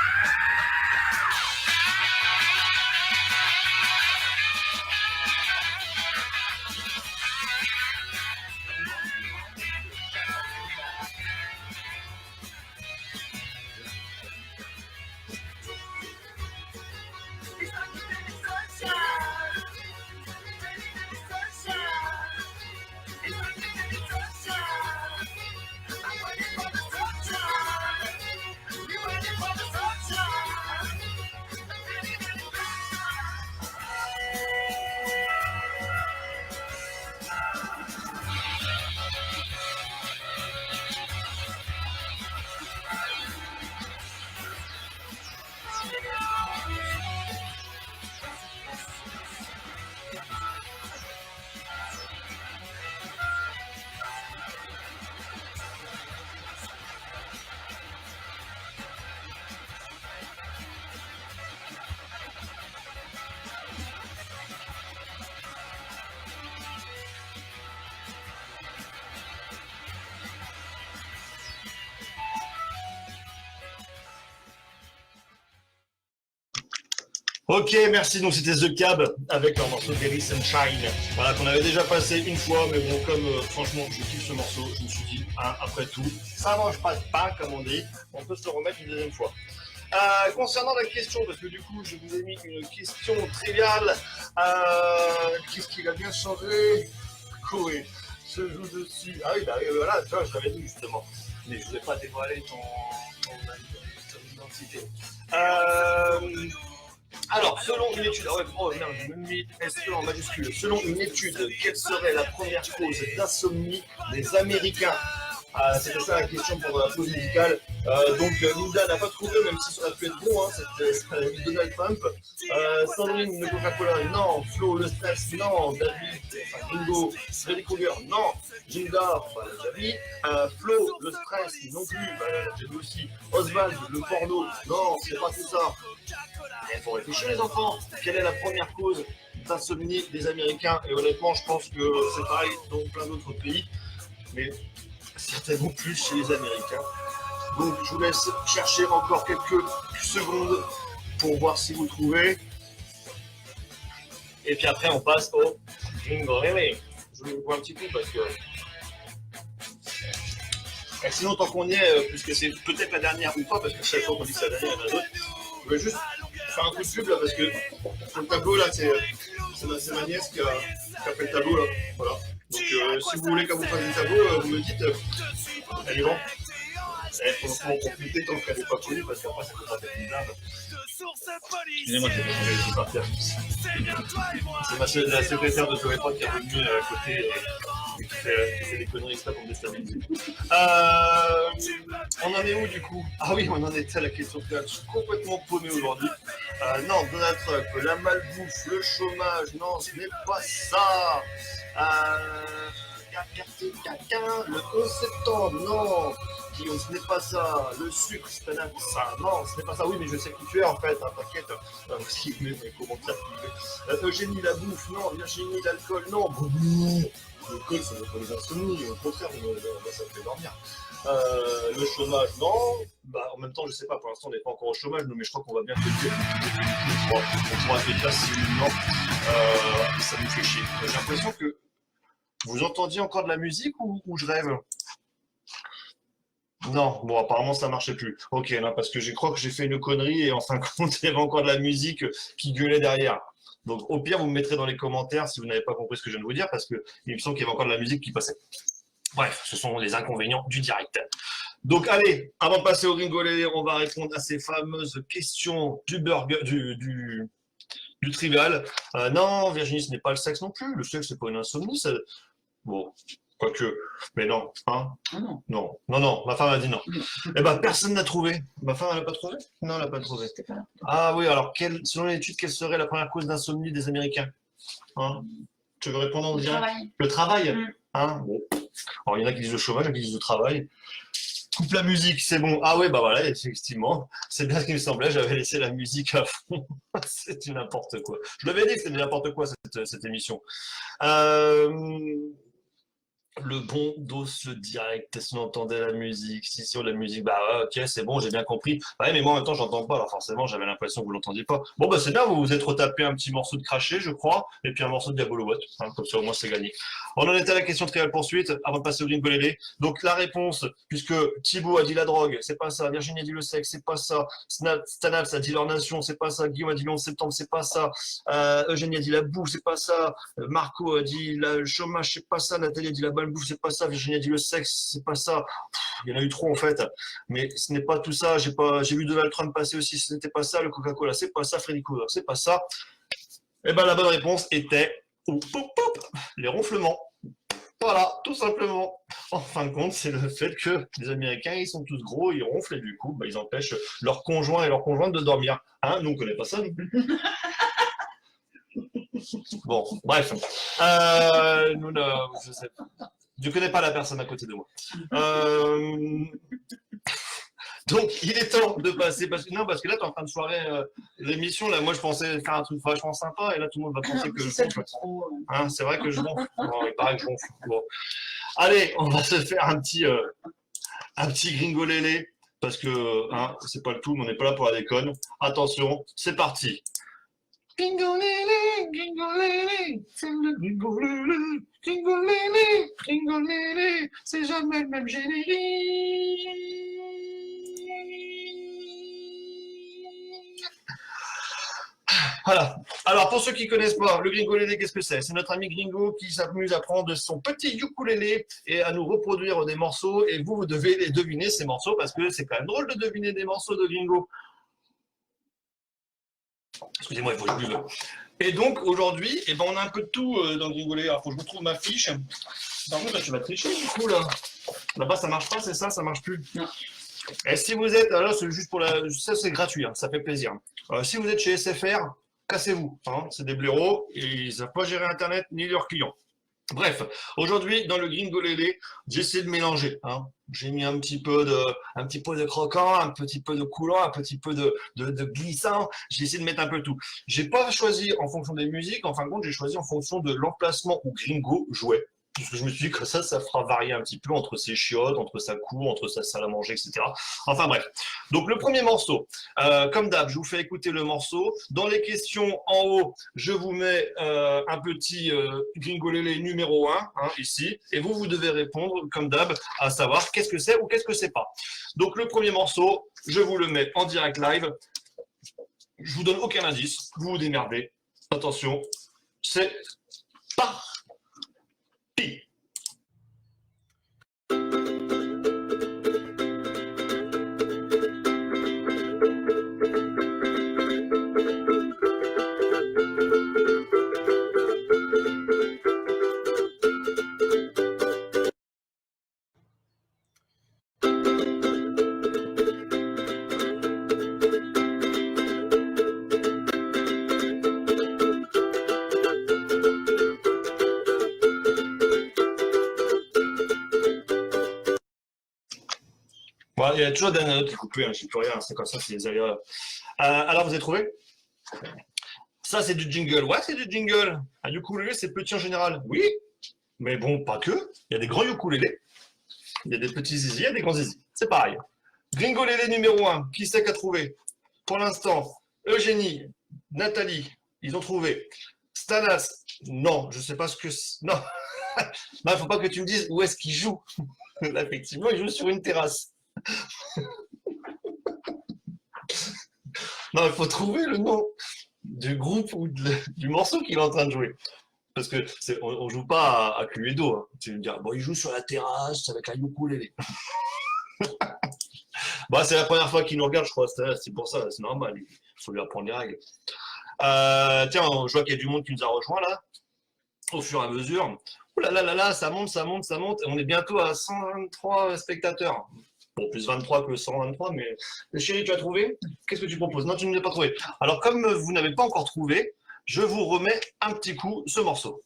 Speaker 1: Ok, merci. Donc c'était The Cab avec leur morceau Berry Sunshine. Voilà, qu'on avait déjà passé une fois, mais bon, comme franchement, je kiffe ce morceau, je me suis dit, hein, après tout, ça mange pas de pain, comme on dit, on peut se le remettre une deuxième fois. Concernant la question, parce que du coup, je vous ai mis une question triviale. Qu'est-ce qu'il a bien changé? Koé se joue dessus. Ah oui, bah voilà, tu vois, je l'avais dit justement. Mais je ne vais pas dévoiler ton identité. Alors, selon une étude, merde, j'ai même mis SE en majuscule. Selon une étude, quelle serait la première cause d'insomnie des Américains? C'était ça la question pour la pause musicale. Donc, Linda n'a pas trouvé, même si ça aurait pu être bon, hein, c'était Donald Trump. Sandrine, le Coca-Cola, non. Flo, le stress, non. David, Bingo, Freddy Krueger, non. Linda, David. Flo, le stress, non plus, j'ai vu aussi. Oswald, le porno, non, c'est pas tout ça. Il faut réfléchir, les enfants. Quelle est la première cause d'insomnie des Américains? Et honnêtement, je pense que c'est pareil dans plein d'autres pays, mais certainement plus chez les Américains. Donc, je vous laisse chercher encore quelques secondes pour voir si vous trouvez. Et puis après, on passe au Jingle Relay. Je vous vois un petit coup parce que. Et sinon, tant qu'on y est, puisque c'est peut-être la dernière ou pas, parce que chaque fois qu'on dit que c'est la dernière, il y en a d'autres, je vais juste faire un coup de pub là, parce que le tableau là, c'est ma nièce qui a fait le tableau là. Voilà. Donc, si vous voulez qu'on vous fasse du tableau, vous me dites, elle est bon. Il faut en profiter tant qu'elle n'est pas connue, parce qu'après, ça peut pas être une blinde. Excusez-moi, j'ai changé de partir. C'est la secrétaire de Joël qui est revenue à côté et qui fait des conneries extra pour me déstabiliser. On en est où du coup? Ah oui, on en était à la question finale. Je suis complètement paumé aujourd'hui. Non, Donald Trump, la malbouffe, le chômage, non, ce n'est pas ça. Le 11 septembre, non. Guillaume, ce n'est pas ça. Le sucre, c'est ça. Non, ce n'est pas ça. Oui, mais je sais qui tu es en fait. T'inquiète. Parce qu'il met mes commentaires. Eugénie, la bouffe, non. Virginie, l'alcool, non. L'alcool, ça ne fait pas les insomnies. Au contraire, ça me fait dormir. Le chômage, non. Bah, en même temps, je sais pas. Pour l'instant, on n'est pas encore au chômage, mais je crois qu'on va bien le dire. On pourra te dire si non. Ça nous fait chier. J'ai l'impression que vous entendiez encore de la musique ou je rêve? Non, bon, apparemment ça marchait plus. Ok, non, parce que je crois que j'ai fait une connerie et en fin de compte, il y avait encore de la musique qui gueulait derrière. Donc au pire, vous me mettrez dans les commentaires si vous n'avez pas compris ce que je viens de vous dire, parce qu'il me semble qu'il y avait encore de la musique qui passait. Bref, ce sont les inconvénients du direct. Donc allez, avant de passer au ringolé, on va répondre à ces fameuses questions du burger, du trivial. Non, Virginie, ce n'est pas le sexe non plus. Le sexe, c'est pas une insomnie. Ça... Bon, quoique, mais non, hein? Non, ma femme a dit non. Eh ben, personne n'a trouvé. Ma femme, elle n'a pas trouvé? Non, elle n'a pas trouvé. Ah oui, alors, selon l'étude, quelle serait la première cause d'insomnie des Américains? Hein? Tu veux répondre en direct? Le travail. Hein? Bon. Alors, il y en a qui disent le chômage, il y en a qui disent le travail. Coupe la musique, c'est bon. Ah ouais, bah voilà, effectivement, c'est bien ce qui me semblait, j'avais laissé la musique à fond. C'est du n'importe quoi. Je l'avais dit que c'était n'importe quoi, cette émission. Le bon dos, le direct, si on entendait la musique, si on la musique, bah ok, c'est bon, j'ai bien compris. Ouais, mais moi en même temps, j'entends pas, alors forcément, j'avais l'impression que vous l'entendiez pas. Bon, bah c'est bien, vous vous êtes retapé un petit morceau de craché, je crois, et puis un morceau de Diabolobot, hein, comme ça au moins c'est gagné. On en était à la question triviale poursuite, avant de passer au Ringolélé. Donc la réponse, puisque Thibaut a dit la drogue, c'est pas ça, Virginie a dit le sexe, c'est pas ça, Stanaps a dit leur nation, c'est pas ça, Guillaume a dit le 11 septembre, c'est pas ça, Eugénie a dit la bouffe, c'est pas ça, Marco a dit le chômage, c'est pas ça, Nathalie a dit la bouffe, c'est pas ça, Virginie a dit le sexe, c'est pas ça. Il y en a eu trop en fait, mais ce n'est pas tout ça. J'ai vu Donald Trump passer aussi, ce n'était pas ça. Le Coca-Cola, c'est pas ça. Freddy Krueger, c'est pas ça. Et ben la bonne réponse était les ronflements. Voilà, tout simplement. En fin de compte, c'est le fait que les Américains, ils sont tous gros, ils ronflent et du coup, bah, ils empêchent leurs conjoints et leurs conjointes de dormir. Hein, nous on connaît pas ça non plus. Bon, bref. Je sais pas. Je ne connais pas la personne à côté de moi. Donc, il est temps de passer. Parce que là, tu es en fin de soirée, l'émission. Là, moi, je pensais faire un truc vachement sympa. Et là, tout le monde va penser que je ronfle. Hein, c'est vrai que je ronfle. Bon, il paraît que je ronfle. Bon. Allez, on va se faire un petit gringolélé. Parce que hein, c'est pas le tout, mais on n'est pas là pour la déconne. Attention, c'est parti. Gringolélé, gringolélé, c'est le gringolélé, gringolélé, gringolélé, c'est jamais le même générique. Voilà. Alors, pour ceux qui ne connaissent pas, le gringolélé, qu'est-ce que c'est? C'est notre ami Gringo qui s'amuse à prendre son petit ukulélé et à nous reproduire des morceaux. Et vous devez les deviner, ces morceaux, parce que c'est quand même drôle de deviner des morceaux de Gringo. Excusez-moi, il faut que je buve. Et donc, aujourd'hui, eh ben, on a un peu de tout dans Gringolé. Alors, il faut que je retrouve ma fiche. Par contre, là, tu vas tricher, du coup, là. Là-bas, ça marche pas, c'est ça? Ça marche plus?
Speaker 3: Non.
Speaker 1: Et si vous êtes, alors c'est juste pour la, ça c'est gratuit, hein, ça fait plaisir. Si vous êtes chez SFR, cassez-vous, hein, c'est des blaireaux et ils ne savent pas gérer Internet ni leurs clients. Bref, aujourd'hui dans le Gringolélé, j'essaie de mélanger. Hein. J'ai mis un petit peu de croquant, un petit peu de coulant, un petit peu de glissant. J'ai essayé de mettre un peu tout. J'ai pas choisi en fonction des musiques, en fin de compte, j'ai choisi en fonction de l'emplacement où Gringo jouait. Parce que je me suis dit que ça fera varier un petit peu entre ses chiottes, entre sa cour, entre sa salle à manger, etc. Enfin bref. Donc le premier morceau, comme d'hab, je vous fais écouter le morceau. Dans les questions en haut, je vous mets un petit Gringolélé numéro 1, hein, ici, et vous devez répondre, comme d'hab, à savoir qu'est-ce que c'est ou qu'est-ce que c'est pas. Donc le premier morceau, je vous le mets en direct live. Je vous donne aucun indice, vous vous démerdez. Attention, c'est pas. Bon, il y a toujours des notes qui coupent, hein, je ne peux rien, c'est comme ça, c'est les aléas. Alors, vous avez trouvé? Ça, c'est du jingle. Ouais, c'est du jingle. Un ukulélé, c'est petit en général. Oui, mais bon, pas que. Il y a des grands ukulélés. Il y a des petits zizi, il y a des grands zizi. C'est pareil. Gringolélé numéro 1, qui c'est qu'a trouvé? Pour l'instant, Eugénie, Nathalie, ils ont trouvé. Stanas, non, je ne sais pas ce que c'est. Non, il ne faut pas que tu me dises où est-ce qu'il joue. Là, effectivement, il joue sur une terrasse. Non, il faut trouver le nom du groupe ou du morceau qu'il est en train de jouer. Parce que on joue pas à Cluedo. Hein. Tu vas me dire, bon, il joue sur la terrasse avec un ukulélé. Bah, c'est la première fois qu'il nous regarde, je crois. C'est pour ça, c'est normal. Il faut lui apprendre les règles. Tiens, je vois qu'il y a du monde qui nous a rejoint là, au fur et à mesure. Ouh là là là là, ça monte, ça monte, ça monte. On est bientôt à 123 spectateurs. Bon, plus 23 que 123, mais chérie, tu as trouvé? Qu'est-ce que tu proposes? Non, tu ne l'as pas trouvé. Alors, comme vous n'avez pas encore trouvé, je vous remets un petit coup ce morceau.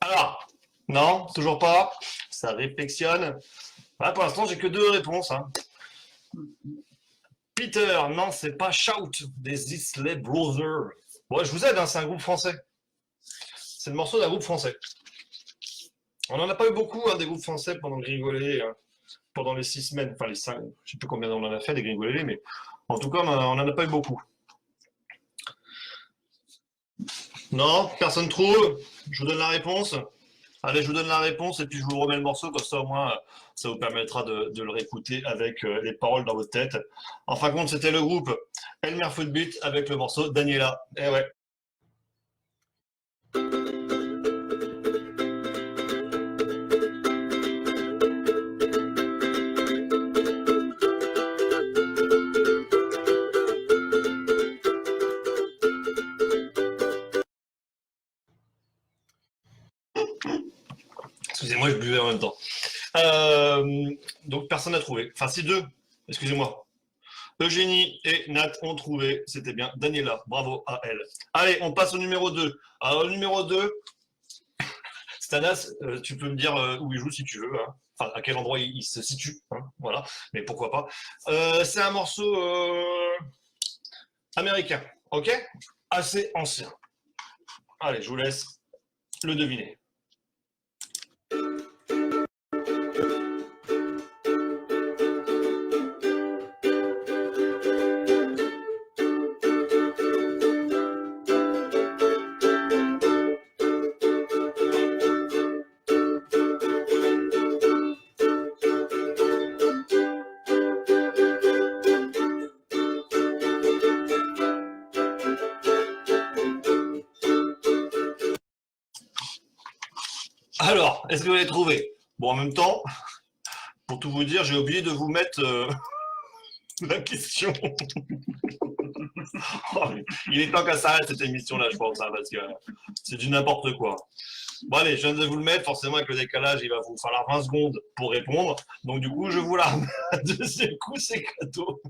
Speaker 1: Alors, non, toujours pas. Ça réflexionne. Ah, pour l'instant, j'ai que 2 réponses. Hein. Peter, non, c'est pas Shout des Isley Brothers. Bon, je vous aide, hein, c'est un groupe français. C'est le morceau d'un groupe français. On n'en a pas eu beaucoup, hein, des groupes français pendant le Gringolélé, hein, pendant les 6 semaines, enfin les 5, je ne sais plus combien on en a fait des Gringolélé, mais en tout cas, on n'en a pas eu beaucoup. Non, personne trouve. Je vous donne la réponse. Allez, je vous donne la réponse et puis je vous remets le morceau, comme ça au moins ça vous permettra de le réécouter avec les paroles dans votre tête. En fin de compte, c'était le groupe Elmer Footbeat avec le morceau Daniela. Eh ouais. Excusez-moi, je buvais en même temps. Donc, personne n'a trouvé. Enfin, si 2. Excusez-moi. Eugénie et Nat ont trouvé. C'était bien. Daniela. Bravo à elle. Allez, on passe au numéro 2. Alors, le numéro 2, Stanas, tu peux me dire où il joue si tu veux. Hein. Enfin, à quel endroit il se situe. Hein. Voilà. Mais pourquoi pas. C'est un morceau... Américain, ok? Assez ancien. Allez, je vous laisse le deviner. Alors, est-ce que vous l'avez trouvé? Bon, en même temps, pour tout vous dire, j'ai oublié de vous mettre la question. Oh, il est temps qu'elle s'arrête cette émission-là, je pense, hein, parce que c'est du n'importe quoi. Bon, allez, je viens de vous le mettre. Forcément, avec le décalage, il va vous falloir 20 secondes pour répondre. Donc, du coup, je vous la remets. Deuxième coup, c'est cadeau.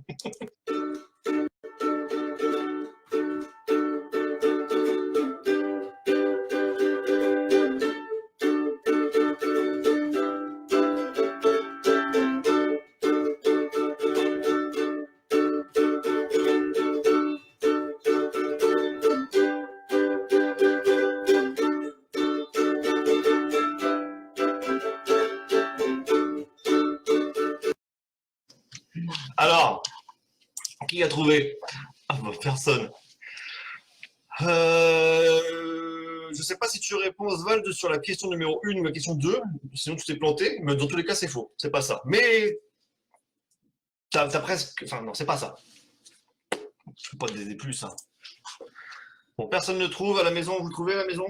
Speaker 1: Alors, qui a trouvé? Ah, bah, personne. Je ne sais pas si tu réponds, Oswald, sur la question numéro 1 ou la question 2, sinon tu t'es planté, mais dans tous les cas, c'est faux. C'est pas ça. Mais t'as presque. Enfin, non, c'est pas ça. Je peux pas te aider plus. Hein. Bon, personne ne trouve à la maison. Vous trouvez à la maison?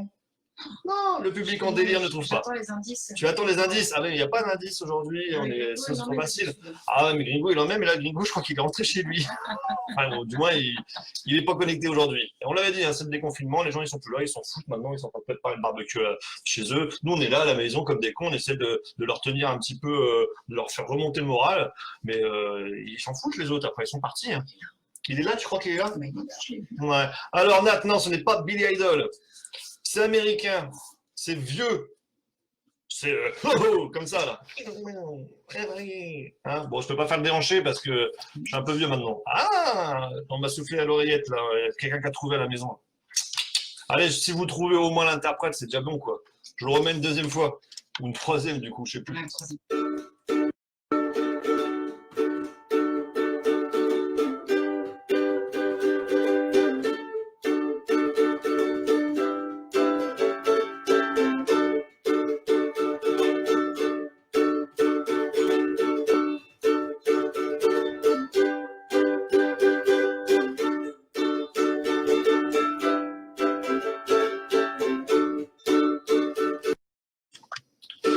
Speaker 1: Non, le public en délire ne trouve pas.
Speaker 3: J'attends les indices.
Speaker 1: Tu attends les indices? Ah oui, il n'y a pas d'indice aujourd'hui, c'est trop facile. Ah ouais, mais Gringo, il en met, mais là, Gringo, je crois qu'il est rentré chez lui. Enfin, non, du moins, il n'est pas connecté aujourd'hui. Et on l'avait dit, hein, c'est le déconfinement, les gens, ils sont plus là, ils s'en foutent maintenant, ils sont en train de préparer le barbecue chez eux. Nous, on est là à la maison comme des cons, on essaie de leur tenir un petit peu, de leur faire remonter le moral, mais ils s'en foutent les autres, après, ils sont partis. Hein. Il est là, tu crois qu'il est là? Ouais. Alors, Nat, non, ce n'est pas Billy Idol. C'est américain, c'est vieux, c'est comme ça là. Hein, bon, je peux pas faire le déhanché parce que je suis un peu vieux maintenant. Ah, on m'a soufflé à l'oreillette là, quelqu'un qui a trouvé à la maison. Allez, si vous trouvez au moins l'interprète, c'est déjà bon quoi. Je le remets une deuxième fois ou une troisième du coup, je sais plus.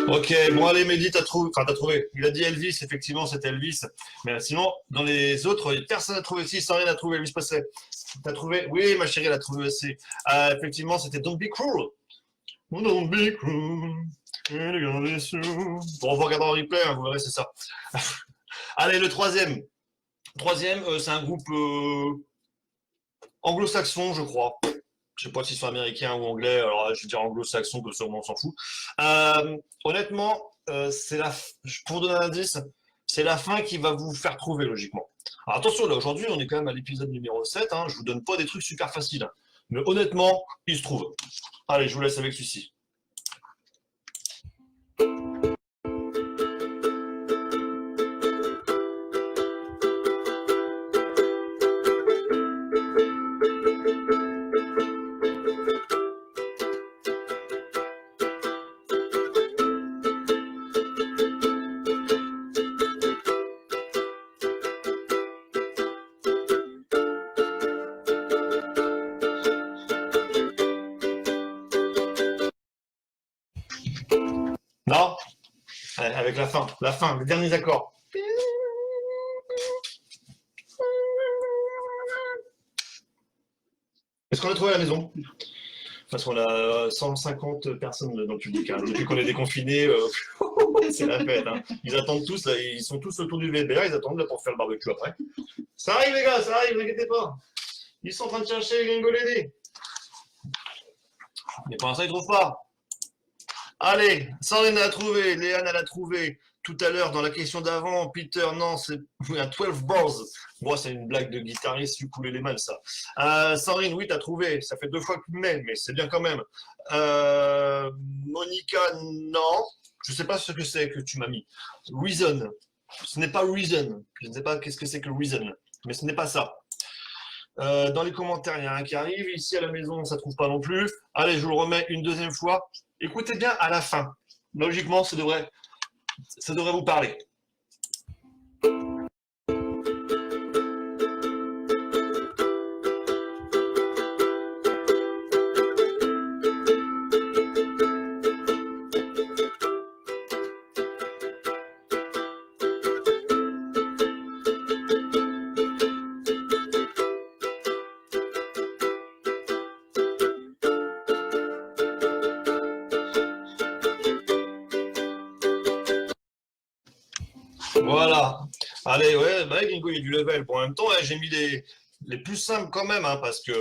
Speaker 1: Ok, bon allez Mehdi, t'as trouvé. Il a dit Elvis, effectivement c'était Elvis. Mais sinon, dans les autres, personne n'a trouvé. Si, sans rien à trouver, Elvis Presley. T'as trouvé? Oui, ma chérie, elle a trouvé aussi. Effectivement, c'était Don't Be Cruel. Don't be cruel. Bon, on va regarder en replay, hein, vous verrez, c'est ça. Allez, le troisième. Troisième, c'est un groupe anglo-saxon, je crois. Je ne sais pas s'ils sont américains ou anglais, alors je vais dire anglo-saxon, que ça on s'en fout. Honnêtement, pour vous donner un indice, c'est la fin qui va vous faire trouver logiquement. Alors attention, là aujourd'hui, on est quand même à l'épisode numéro 7, hein, je ne vous donne pas des trucs super faciles. Hein, mais honnêtement, il se trouve. Allez, je vous laisse avec celui-ci. Non? Allez, avec la fin, les derniers accords. Est-ce qu'on a trouvé à la maison? Parce qu'on a 150 personnes dans le public. Hein. Depuis qu'on est déconfiné, c'est la fête. Hein. Ils attendent tous, là, ils sont tous autour du VBA, ils attendent là, pour faire le barbecue après. Ça arrive les gars, ça arrive, ne vous inquiétez pas. Ils sont en train de chercher Gringo Lady. Mais pour l'instant, ils ne trouvent pas. Allez, Sandrine a trouvé, Léane elle a trouvé. Tout à l'heure, dans la question d'avant, Peter, non, c'est un 12 balls. Moi, c'est une blague de guitariste ukulélé-man, ça. Sandrine, oui, t'as trouvé. Ça fait 2 fois que tu mets, mais c'est bien quand même. Monica, non. Je sais pas ce que c'est que tu m'as mis. Reason. Ce n'est pas reason. Je ne sais pas qu'est-ce que c'est que reason. Mais ce n'est pas ça. Dans les commentaires, il y a un qui arrive. Ici, à la maison, ça ne trouve pas non plus. Allez, je vous le remets une deuxième fois. Écoutez bien à la fin. Logiquement, ça devrait vous parler. Voilà. Allez, ouais, bah, Gringo, il y a du level. Bon, en même temps, ouais, j'ai mis les plus simples quand même, hein, parce que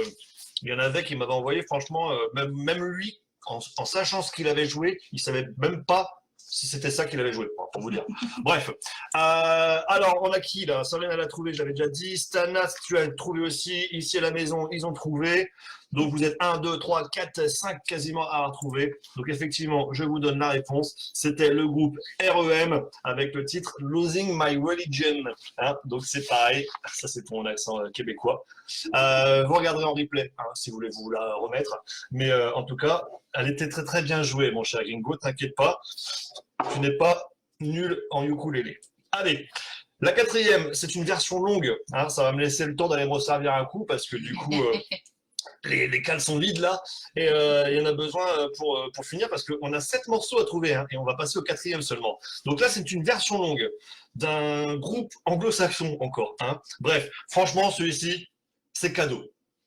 Speaker 1: il y en avait qui m'avaient envoyé, franchement, même lui, en sachant ce qu'il avait joué, il savait même pas si c'était ça qu'il avait joué, pour vous dire. Bref. Alors, on a qui là? Solène, elle a trouvé, j'avais déjà dit. Stanas, tu as trouvé aussi. Ici à la maison, ils ont trouvé. Donc, vous êtes 1, 2, 3, 4, 5 quasiment à retrouver. Donc, effectivement, je vous donne la réponse. C'était le groupe REM avec le titre Losing My Religion. Hein, donc, c'est pareil. Ça, c'est pour mon accent québécois. Vous regarderez en replay hein, si vous voulez vous la remettre. Mais en tout cas, elle était très très bien jouée, mon cher Gringo. T'inquiète pas, tu n'es pas nul en ukulélé. Allez, la quatrième, c'est une version longue. Hein, ça va me laisser le temps d'aller me resservir un coup parce que du coup, les cales sont vides là. Et il y en a besoin pour finir parce qu'on a 7 morceaux à trouver hein, et on va passer au quatrième seulement. Donc là, c'est une version longue d'un groupe anglo-saxon encore. Hein. Bref, franchement, celui-ci, c'est cadeau.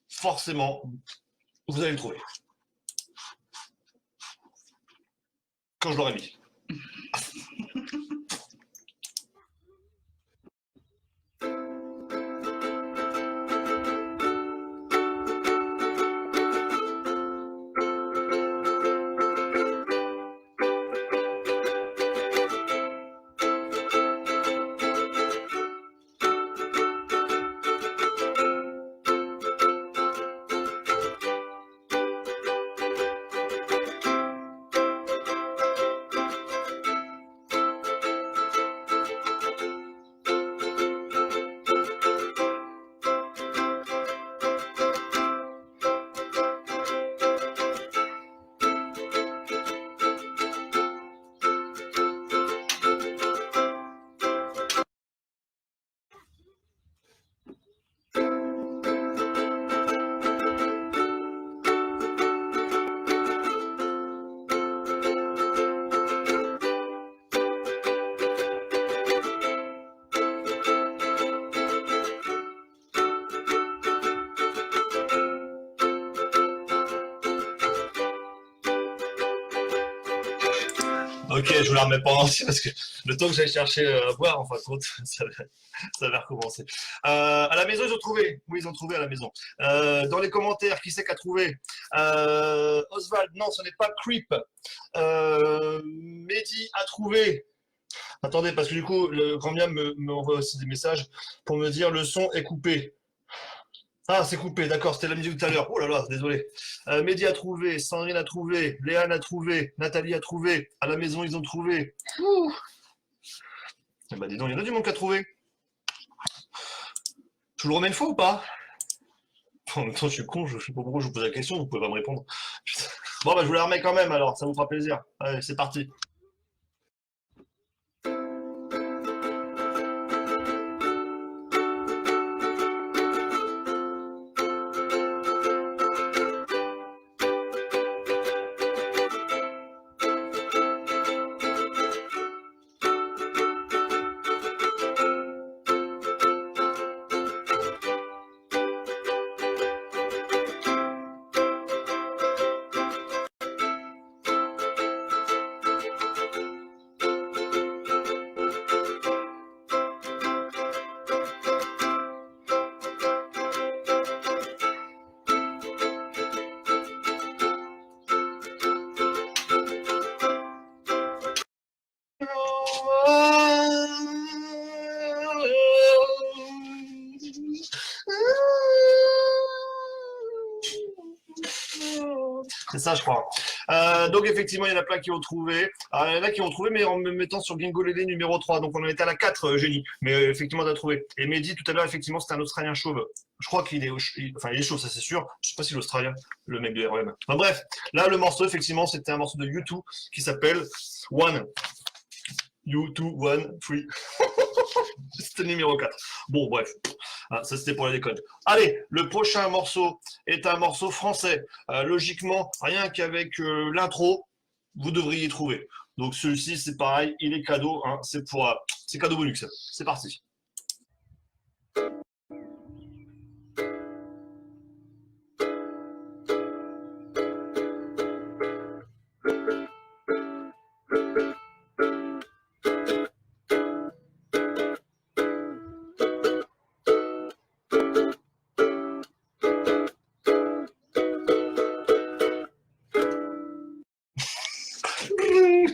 Speaker 1: Forcément, vous allez le trouver. Quand je l'aurai mis. Ok, je vous la remets pas en entier parce que le temps que j'aille chercher à boire, en fin de compte, ça va recommencer. À la maison, ils ont trouvé. Oui, ils ont trouvé à la maison. Dans les commentaires, qui c'est qui a trouvé Oswald, non, ce n'est pas Creep. Mehdi a trouvé. Attendez, parce que du coup, le grand bien me envoie aussi des messages pour me dire le son est coupé. Ah, c'est coupé, d'accord, c'était la musique tout à l'heure. Oh là là, désolé. Mehdi a trouvé, Sandrine a trouvé, Léane a trouvé, Nathalie a trouvé, à la maison ils ont trouvé. Ouh. Eh ben dis donc, il y en a du monde qui a trouvé. Je vous le remets une fois ou pas? En même temps, je suis con, je sais pas pourquoi je vous pose la question, vous pouvez pas me répondre. Bon, bah je vous la remets quand même alors, ça vous fera plaisir. Allez, c'est parti. C'est ça, je crois. Donc, effectivement, il y en a plein qui ont trouvé. Il y en a qui ont trouvé, mais en me mettant sur Gingolele numéro 3. Donc, on en était à la 4, Génie. Mais effectivement, tu as trouvé. Et Mehdi, tout à l'heure, effectivement, c'était un Australien chauve. Je crois qu'il est, enfin, il est chauve, ça c'est sûr. Je sais pas si l'Australien, le mec de REM. Enfin, bref, là, le morceau, effectivement, c'était un morceau de U2 qui s'appelle One. U2, One, Free. C'était le numéro 4. Bon, bref. Ah, ça, c'était pour la déconne. Allez, le prochain morceau est un morceau français. Logiquement, rien qu'avec l'intro, vous devriez trouver. Donc, celui-ci, c'est pareil, il est cadeau. Hein, c'est cadeau bonus. C'est parti.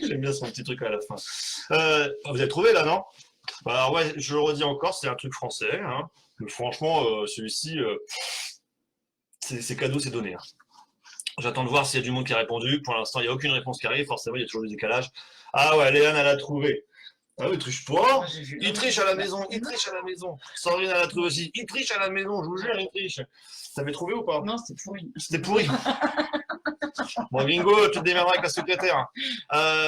Speaker 1: J'aime bien son petit truc à la fin. Vous avez trouvé là, non? Alors ouais, je le redis encore, c'est un truc français. Hein. Mais franchement, celui-ci, c'est cadeau, c'est donné. Hein. J'attends de voir s'il y a du monde qui a répondu. Pour l'instant, il n'y a aucune réponse qui arrive. Forcément, il y a toujours du décalage. Ah ouais, Léane, elle a trouvé. Ah oui, triche pas. Il triche à la maison, il triche à la maison. Sandrine, elle a trouvé aussi. Il triche à la maison, je vous jure, il triche. T'avais trouvé ou pas?
Speaker 3: Non, c'était pourri.
Speaker 1: C'était pourri. Bon, Bingo, tu te démerderas avec la secrétaire.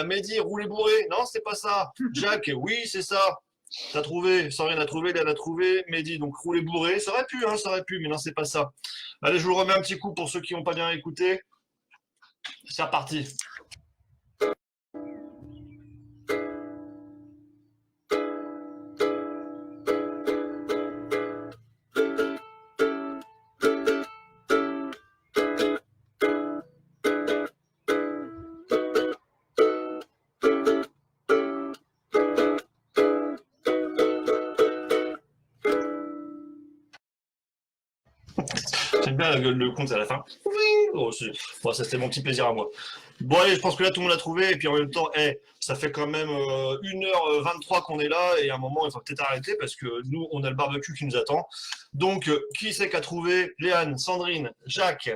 Speaker 1: Mehdi, roulé bourré. Non, c'est pas ça. Jacques, oui, c'est ça. T'as trouvé. Sandrine a trouvé, elle a trouvé. Mehdi, donc roulé bourré. Ça aurait pu, mais non, c'est pas ça. Allez, je vous remets un petit coup pour ceux qui n'ont pas bien écouté. C'est reparti. J'aime bien le compte à la fin. Oh, bon, ça c'était mon petit plaisir à moi. Bon allez, je pense que là tout le monde a trouvé et puis en même temps, ça fait quand même 1h23 qu'on est là et à un moment il faut peut-être arrêter parce que nous on a le barbecue qui nous attend. Donc qui c'est qui a trouvé? Léane, Sandrine, Jacques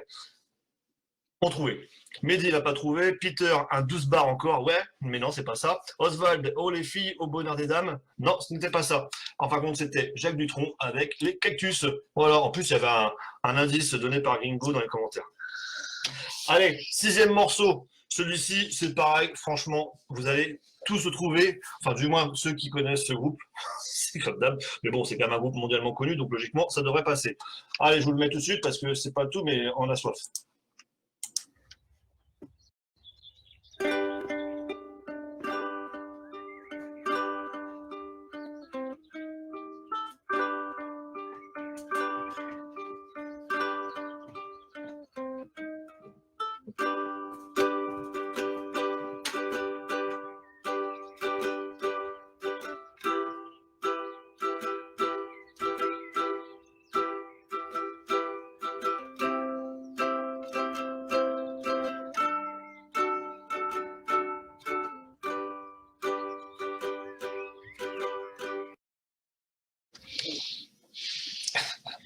Speaker 1: ont trouvé. Mehdi l'a pas trouvé, Peter un 12 bar encore, ouais, mais non c'est pas ça. Oswald, oh les filles, au bonheur des dames, non ce n'était pas ça. En fin de compte c'était Jacques Dutronc avec les cactus. Voilà, en plus il y avait un indice donné par Gringo dans les commentaires. Allez, 6e morceau, celui-ci c'est pareil, franchement vous allez tous le trouver, enfin du moins ceux qui connaissent ce groupe, c'est comme d'hab, mais bon c'est quand même un groupe mondialement connu donc logiquement ça devrait passer. Allez je vous le mets tout de suite parce que c'est pas tout mais on a soif.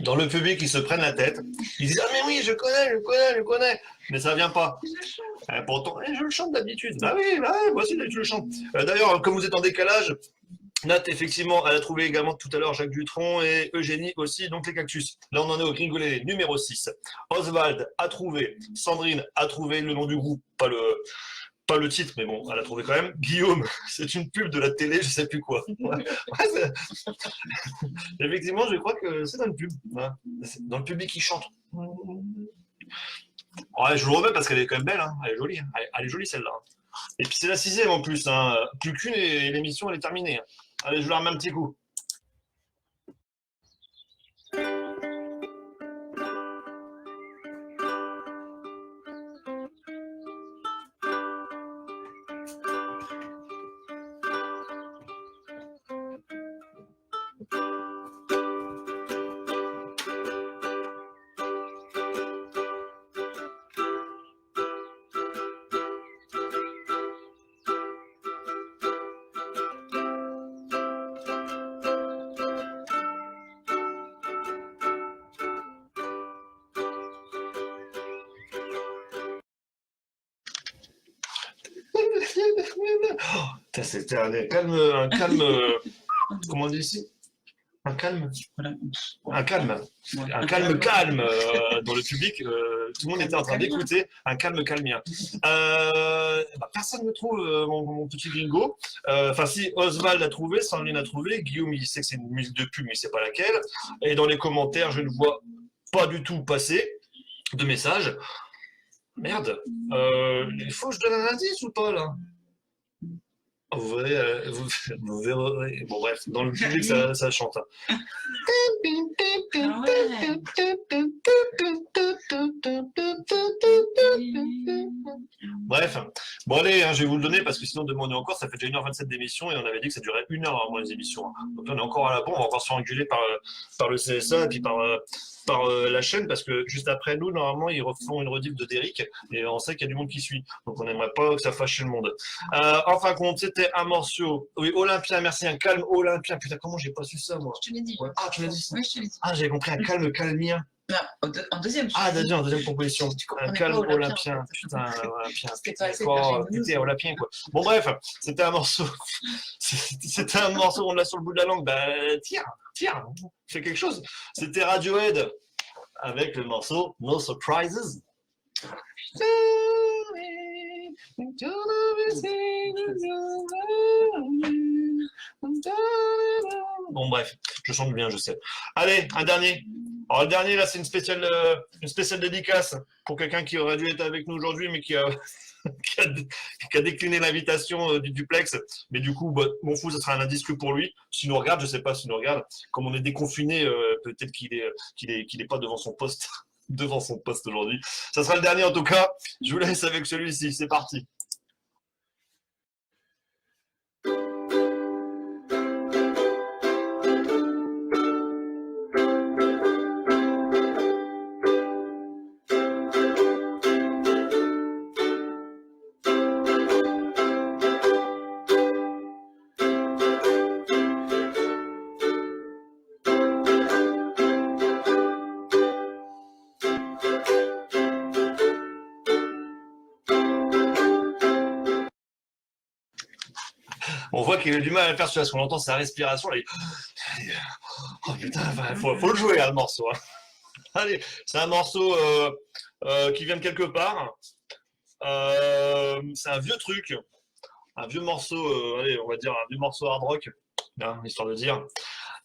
Speaker 1: Dans le public, ils se prennent la tête. Ils disent « Ah mais oui, je connais !» Mais ça vient pas. Pourtant, je le chante d'habitude. Bah oui, moi aussi, je le chante. D'ailleurs, comme vous êtes en décalage, Nat, effectivement, elle a trouvé également tout à l'heure Jacques Dutronc et Eugénie aussi, donc les cactus. Là, on en est au Gringolé numéro 6. Oswald a trouvé, Sandrine a trouvé le nom du groupe, pas le titre, mais bon, elle a trouvé quand même. Guillaume, c'est une pub de la télé, je sais plus quoi. Ouais, effectivement, je crois que c'est dans une pub. Ouais. Dans le public qui chante. Ouais, je vous le remets parce qu'elle est quand même belle, hein. Elle est jolie. Hein. Elle est jolie celle-là. Et puis c'est la 6e en plus. Hein. Plus qu'une et l'émission elle est terminée. Allez, je vous la remets un petit coup. Putain, c'était un calme, comment on dit ici? Un calme,
Speaker 3: Voilà.
Speaker 1: un calme,
Speaker 3: Ouais.
Speaker 1: un calme dans le public. Tout le monde était en train d'écouter un calme calmien. Personne ne trouve mon petit gringo. Enfin, si Oswald a trouvé, Sandrine a trouvé, Guillaume il sait que c'est une musique de pub, mais il sait pas laquelle. Et dans les commentaires, je ne vois pas du tout passer de message. Merde, il faut que je donne un indice ou pas là? Vous verrez, vous verrez. Bon bref, dans le public ça chante. Bref, bon allez, hein, je vais vous le donner parce que sinon demander encore, ça fait déjà 1h27 d'émission et on avait dit que ça durait 1 heure avant les émissions. Donc on est encore à la bombe, on va encore se faire engueuler par le CSA et puis par la chaîne parce que juste après nous, normalement, ils refont une rediff de Derrick et on sait qu'il y a du monde qui suit. Donc on n'aimerait pas que ça fâche le monde. En fin de compte, c'était un morceau. Oui, Olympien, merci, un calme Olympien. Putain, comment j'ai pas su ça, moi?
Speaker 3: Je te l'ai dit.
Speaker 1: Ouais. Ah, tu l'as dit ça?
Speaker 3: Oui, je te l'ai dit.
Speaker 1: Ah, j'avais compris un calme calmien.
Speaker 3: Non, en deuxième.
Speaker 1: Ah, déjà, en deuxième composition.
Speaker 3: Tu
Speaker 1: Un
Speaker 3: comprenais
Speaker 1: calme
Speaker 3: pas Olympien,
Speaker 1: Olympien.
Speaker 3: en fait.
Speaker 1: Putain, Olympien.
Speaker 3: Parce que toi, c'est
Speaker 1: Putain, Olympien, quoi. Bon, bref, c'était un morceau. C'était un morceau, on l'a sur le bout de la langue. Bah, tiens, fais quelque chose. C'était Radiohead avec le morceau No Surprises. Bon bref, je chante bien, je sais. Allez, un dernier. Alors le dernier là, c'est une spéciale dédicace pour quelqu'un qui aurait dû être avec nous aujourd'hui, mais qui a, qui a décliné l'invitation du duplex. Mais du coup, bah, m'en fous, ça sera un indice que pour lui. S'il nous regarde, je sais pas s'il nous regarde. Comme on est déconfiné, peut-être qu'il est pas devant son poste. Devant son poste aujourd'hui. Ça sera le dernier en tout cas. Je vous laisse avec celui-ci. C'est parti. On voit qu'il a du mal à le faire, parce qu'on entend sa respiration. Là, oh putain, faut le jouer, hein, le morceau. Hein. Allez, c'est un morceau qui vient de quelque part. C'est un vieux truc, un vieux morceau, allez, on va dire un vieux morceau hard rock, hein, histoire de dire.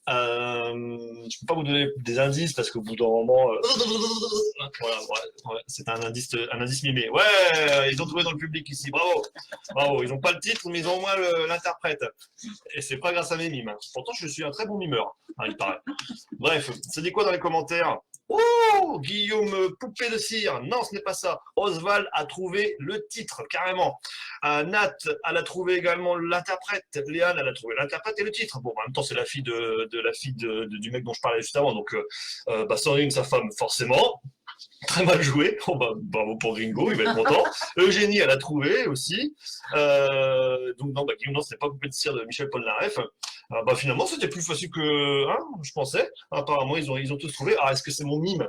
Speaker 1: Je peux pas vous donner des indices parce qu'au bout d'un moment, voilà, ouais, c'est un indice mimé. Ouais, ils ont trouvé dans le public ici, bravo. Ils n'ont pas le titre, mais ils ont au moins l'interprète. Et c'est pas grâce à mes mimes. Pourtant, je suis un très bon mimeur, hein, il paraît. Bref, ça dit quoi dans les commentaires? Oh, Guillaume, poupée de cire. Non, ce n'est pas ça. Oswald a trouvé le titre, carrément. Nat, elle a trouvé également l'interprète. Léane, elle a trouvé l'interprète et le titre. Bon, en même temps, c'est la fille du mec dont je parlais juste avant. Donc, Sandrine, sa femme, forcément. Très mal joué. Oh, bravo pour Ringo, il va être content. Eugénie, elle a trouvé aussi. Donc, non, Guillaume, non, ce n'est pas poupée de cire de Michel Polnareff. Finalement, c'était plus facile que je pensais. Apparemment, ils ont tous trouvé. Ah, est-ce que c'est mon mime?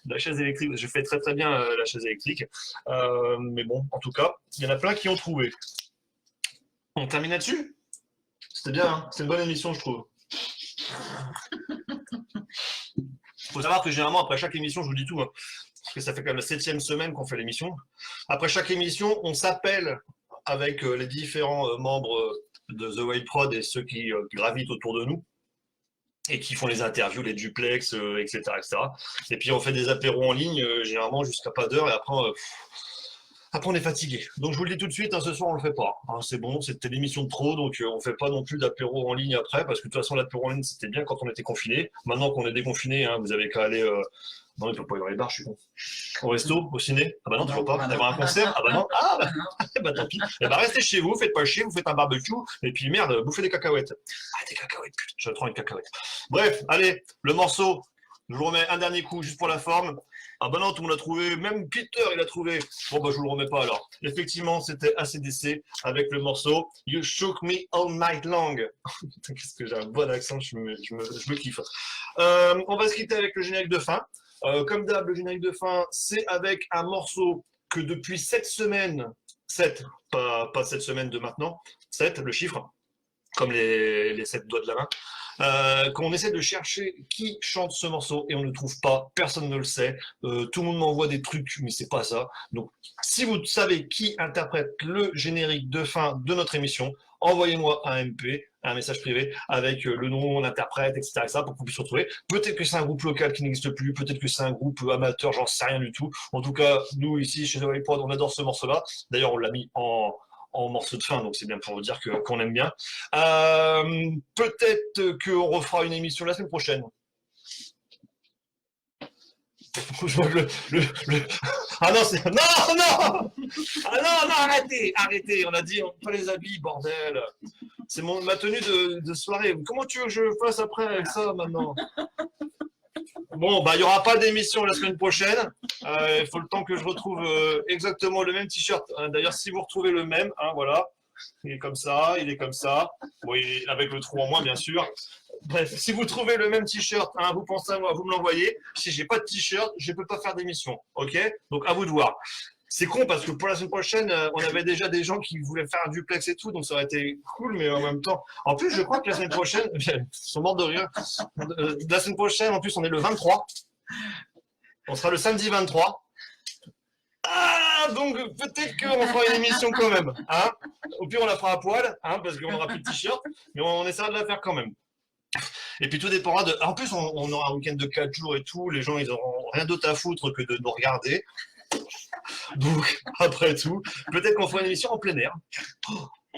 Speaker 1: La chaise électrique, je fais très très bien la chaise électrique. Mais bon, en tout cas, il y en a plein qui ont trouvé. On termine là-dessus? C'était bien, hein, c'est une bonne émission, je trouve. Il faut savoir que généralement, après chaque émission, je vous dis tout, hein, parce que ça fait quand même la 7e semaine qu'on fait l'émission. Après chaque émission, on s'appelle avec les différents membres de The Wild Prod et ceux qui gravitent autour de nous et qui font les interviews, les duplex, etc., etc. Et puis on fait des apéros en ligne, généralement jusqu'à pas d'heure, et après on est fatigué. Donc je vous le dis tout de suite, hein, ce soir on le fait pas. Hein, c'est bon, c'était l'émission de trop, donc on fait pas non plus d'apéro en ligne après, parce que de toute façon l'apéro en ligne c'était bien quand on était confiné. Maintenant qu'on est déconfiné, hein, vous avez qu'à aller... Non, il ne peut pas y avoir les bars, je suis con. Au resto, au ciné? Ah bah non, toujours pas. Vous avez un concert? Ah bah non. Ah bah tant pis. Eh bah restez chez vous, faites pas chier, vous faites un barbecue, et puis merde, bouffez des cacahuètes. Ah, des cacahuètes, putain, j'ai trop une cacahuète. Bref, allez, le morceau, je vous remets un dernier coup, juste pour la forme. Ah bah non, tout le monde l'a trouvé, même Peter il l'a trouvé. Bon bah je vous le remets pas alors. Effectivement, c'était AC/DC avec le morceau You Shook Me All Night Long. Qu'est-ce que j'ai un bon accent, je me kiffe. On va se quitter avec le générique de fin. Comme d'hab, le générique de fin, c'est avec un morceau que depuis 7 semaines, 7, pas cette semaine de maintenant, 7, le chiffre, comme les 7 doigts de la main. Quand on essaie de chercher qui chante ce morceau et on ne trouve pas, personne ne le sait, tout le monde m'envoie des trucs, mais c'est pas ça. Donc, si vous savez qui interprète le générique de fin de notre émission, envoyez-moi un MP, un message privé avec le nom, l'interprète, etc., pour qu'on puisse retrouver. Peut-être que c'est un groupe local qui n'existe plus, peut-être que c'est un groupe amateur, j'en sais rien du tout. En tout cas, nous ici chez The Prod, on adore ce morceau-là. D'ailleurs, on l'a mis en morceau de fin, donc c'est bien pour vous dire qu'on aime bien. Peut-être qu'on refera une émission la semaine prochaine. Je vois que Ah non, c'est... Non, non. Ah non, non, arrêtez. On a dit, on pas les habits, bordel. C'est ma tenue de soirée. Comment tu veux que je fasse après avec ça, maintenant? Bon, bah, il n'y aura pas d'émission la semaine prochaine. Il faut le temps que je retrouve exactement le même t-shirt. D'ailleurs, si vous retrouvez le même, hein, voilà. Il est comme ça, il est comme ça. Bon, avec le trou en moins, bien sûr. Bref, si vous trouvez le même t-shirt, hein, vous pensez à moi, vous me l'envoyez. Si j'ai pas de t-shirt, je peux pas faire d'émission. Ok? Donc, à vous de voir. C'est con parce que pour la semaine prochaine, on avait déjà des gens qui voulaient faire un duplex et tout, donc ça aurait été cool, mais en même temps. En plus, je crois que la semaine prochaine, ils sont morts de rire. La semaine prochaine, en plus, on est le 23. On sera le samedi 23. Ah, donc peut-être qu'on fera une émission quand même. Hein, au pire, on la fera à poil, hein, parce qu'on n'aura plus de t-shirt, mais on essaiera de la faire quand même. Et puis tout dépendra de. En plus, on aura un week-end de 4 jours et tout. Les gens, ils auront rien d'autre à foutre que de nous regarder. Donc, après tout, peut-être qu'on fera une émission en plein air.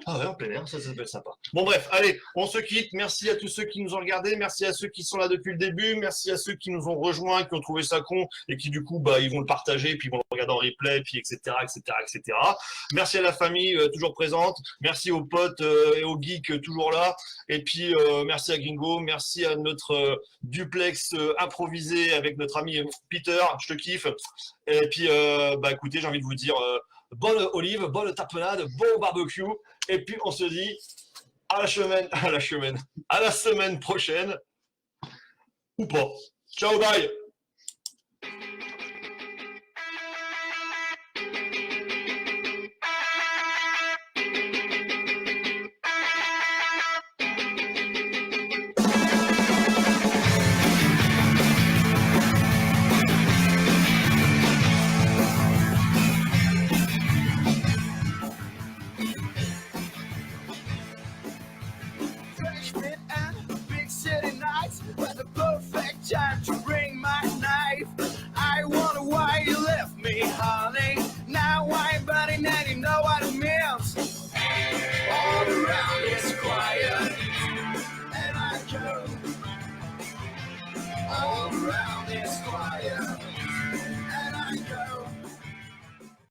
Speaker 1: Ah ouais, en plein air, ça peut être sympa. Bon, bref, allez, on se quitte. Merci à tous ceux qui nous ont regardés. Merci à ceux qui sont là depuis le début. Merci à ceux qui nous ont rejoints, qui ont trouvé ça con et qui, du coup, bah, ils vont le partager, puis ils vont le regarder en replay, puis etc., etc., etc. Merci à la famille, toujours présente. Merci aux potes et aux geeks, toujours là. Et puis, merci à Gringo. Merci à notre duplex improvisé avec notre ami Peter. Je te kiffe. Et puis, bah, écoutez, j'ai envie de vous dire bonne olive, bonne tapenade, bon barbecue. Et puis, on se dit à la semaine prochaine. Ou pas. Ciao, bye.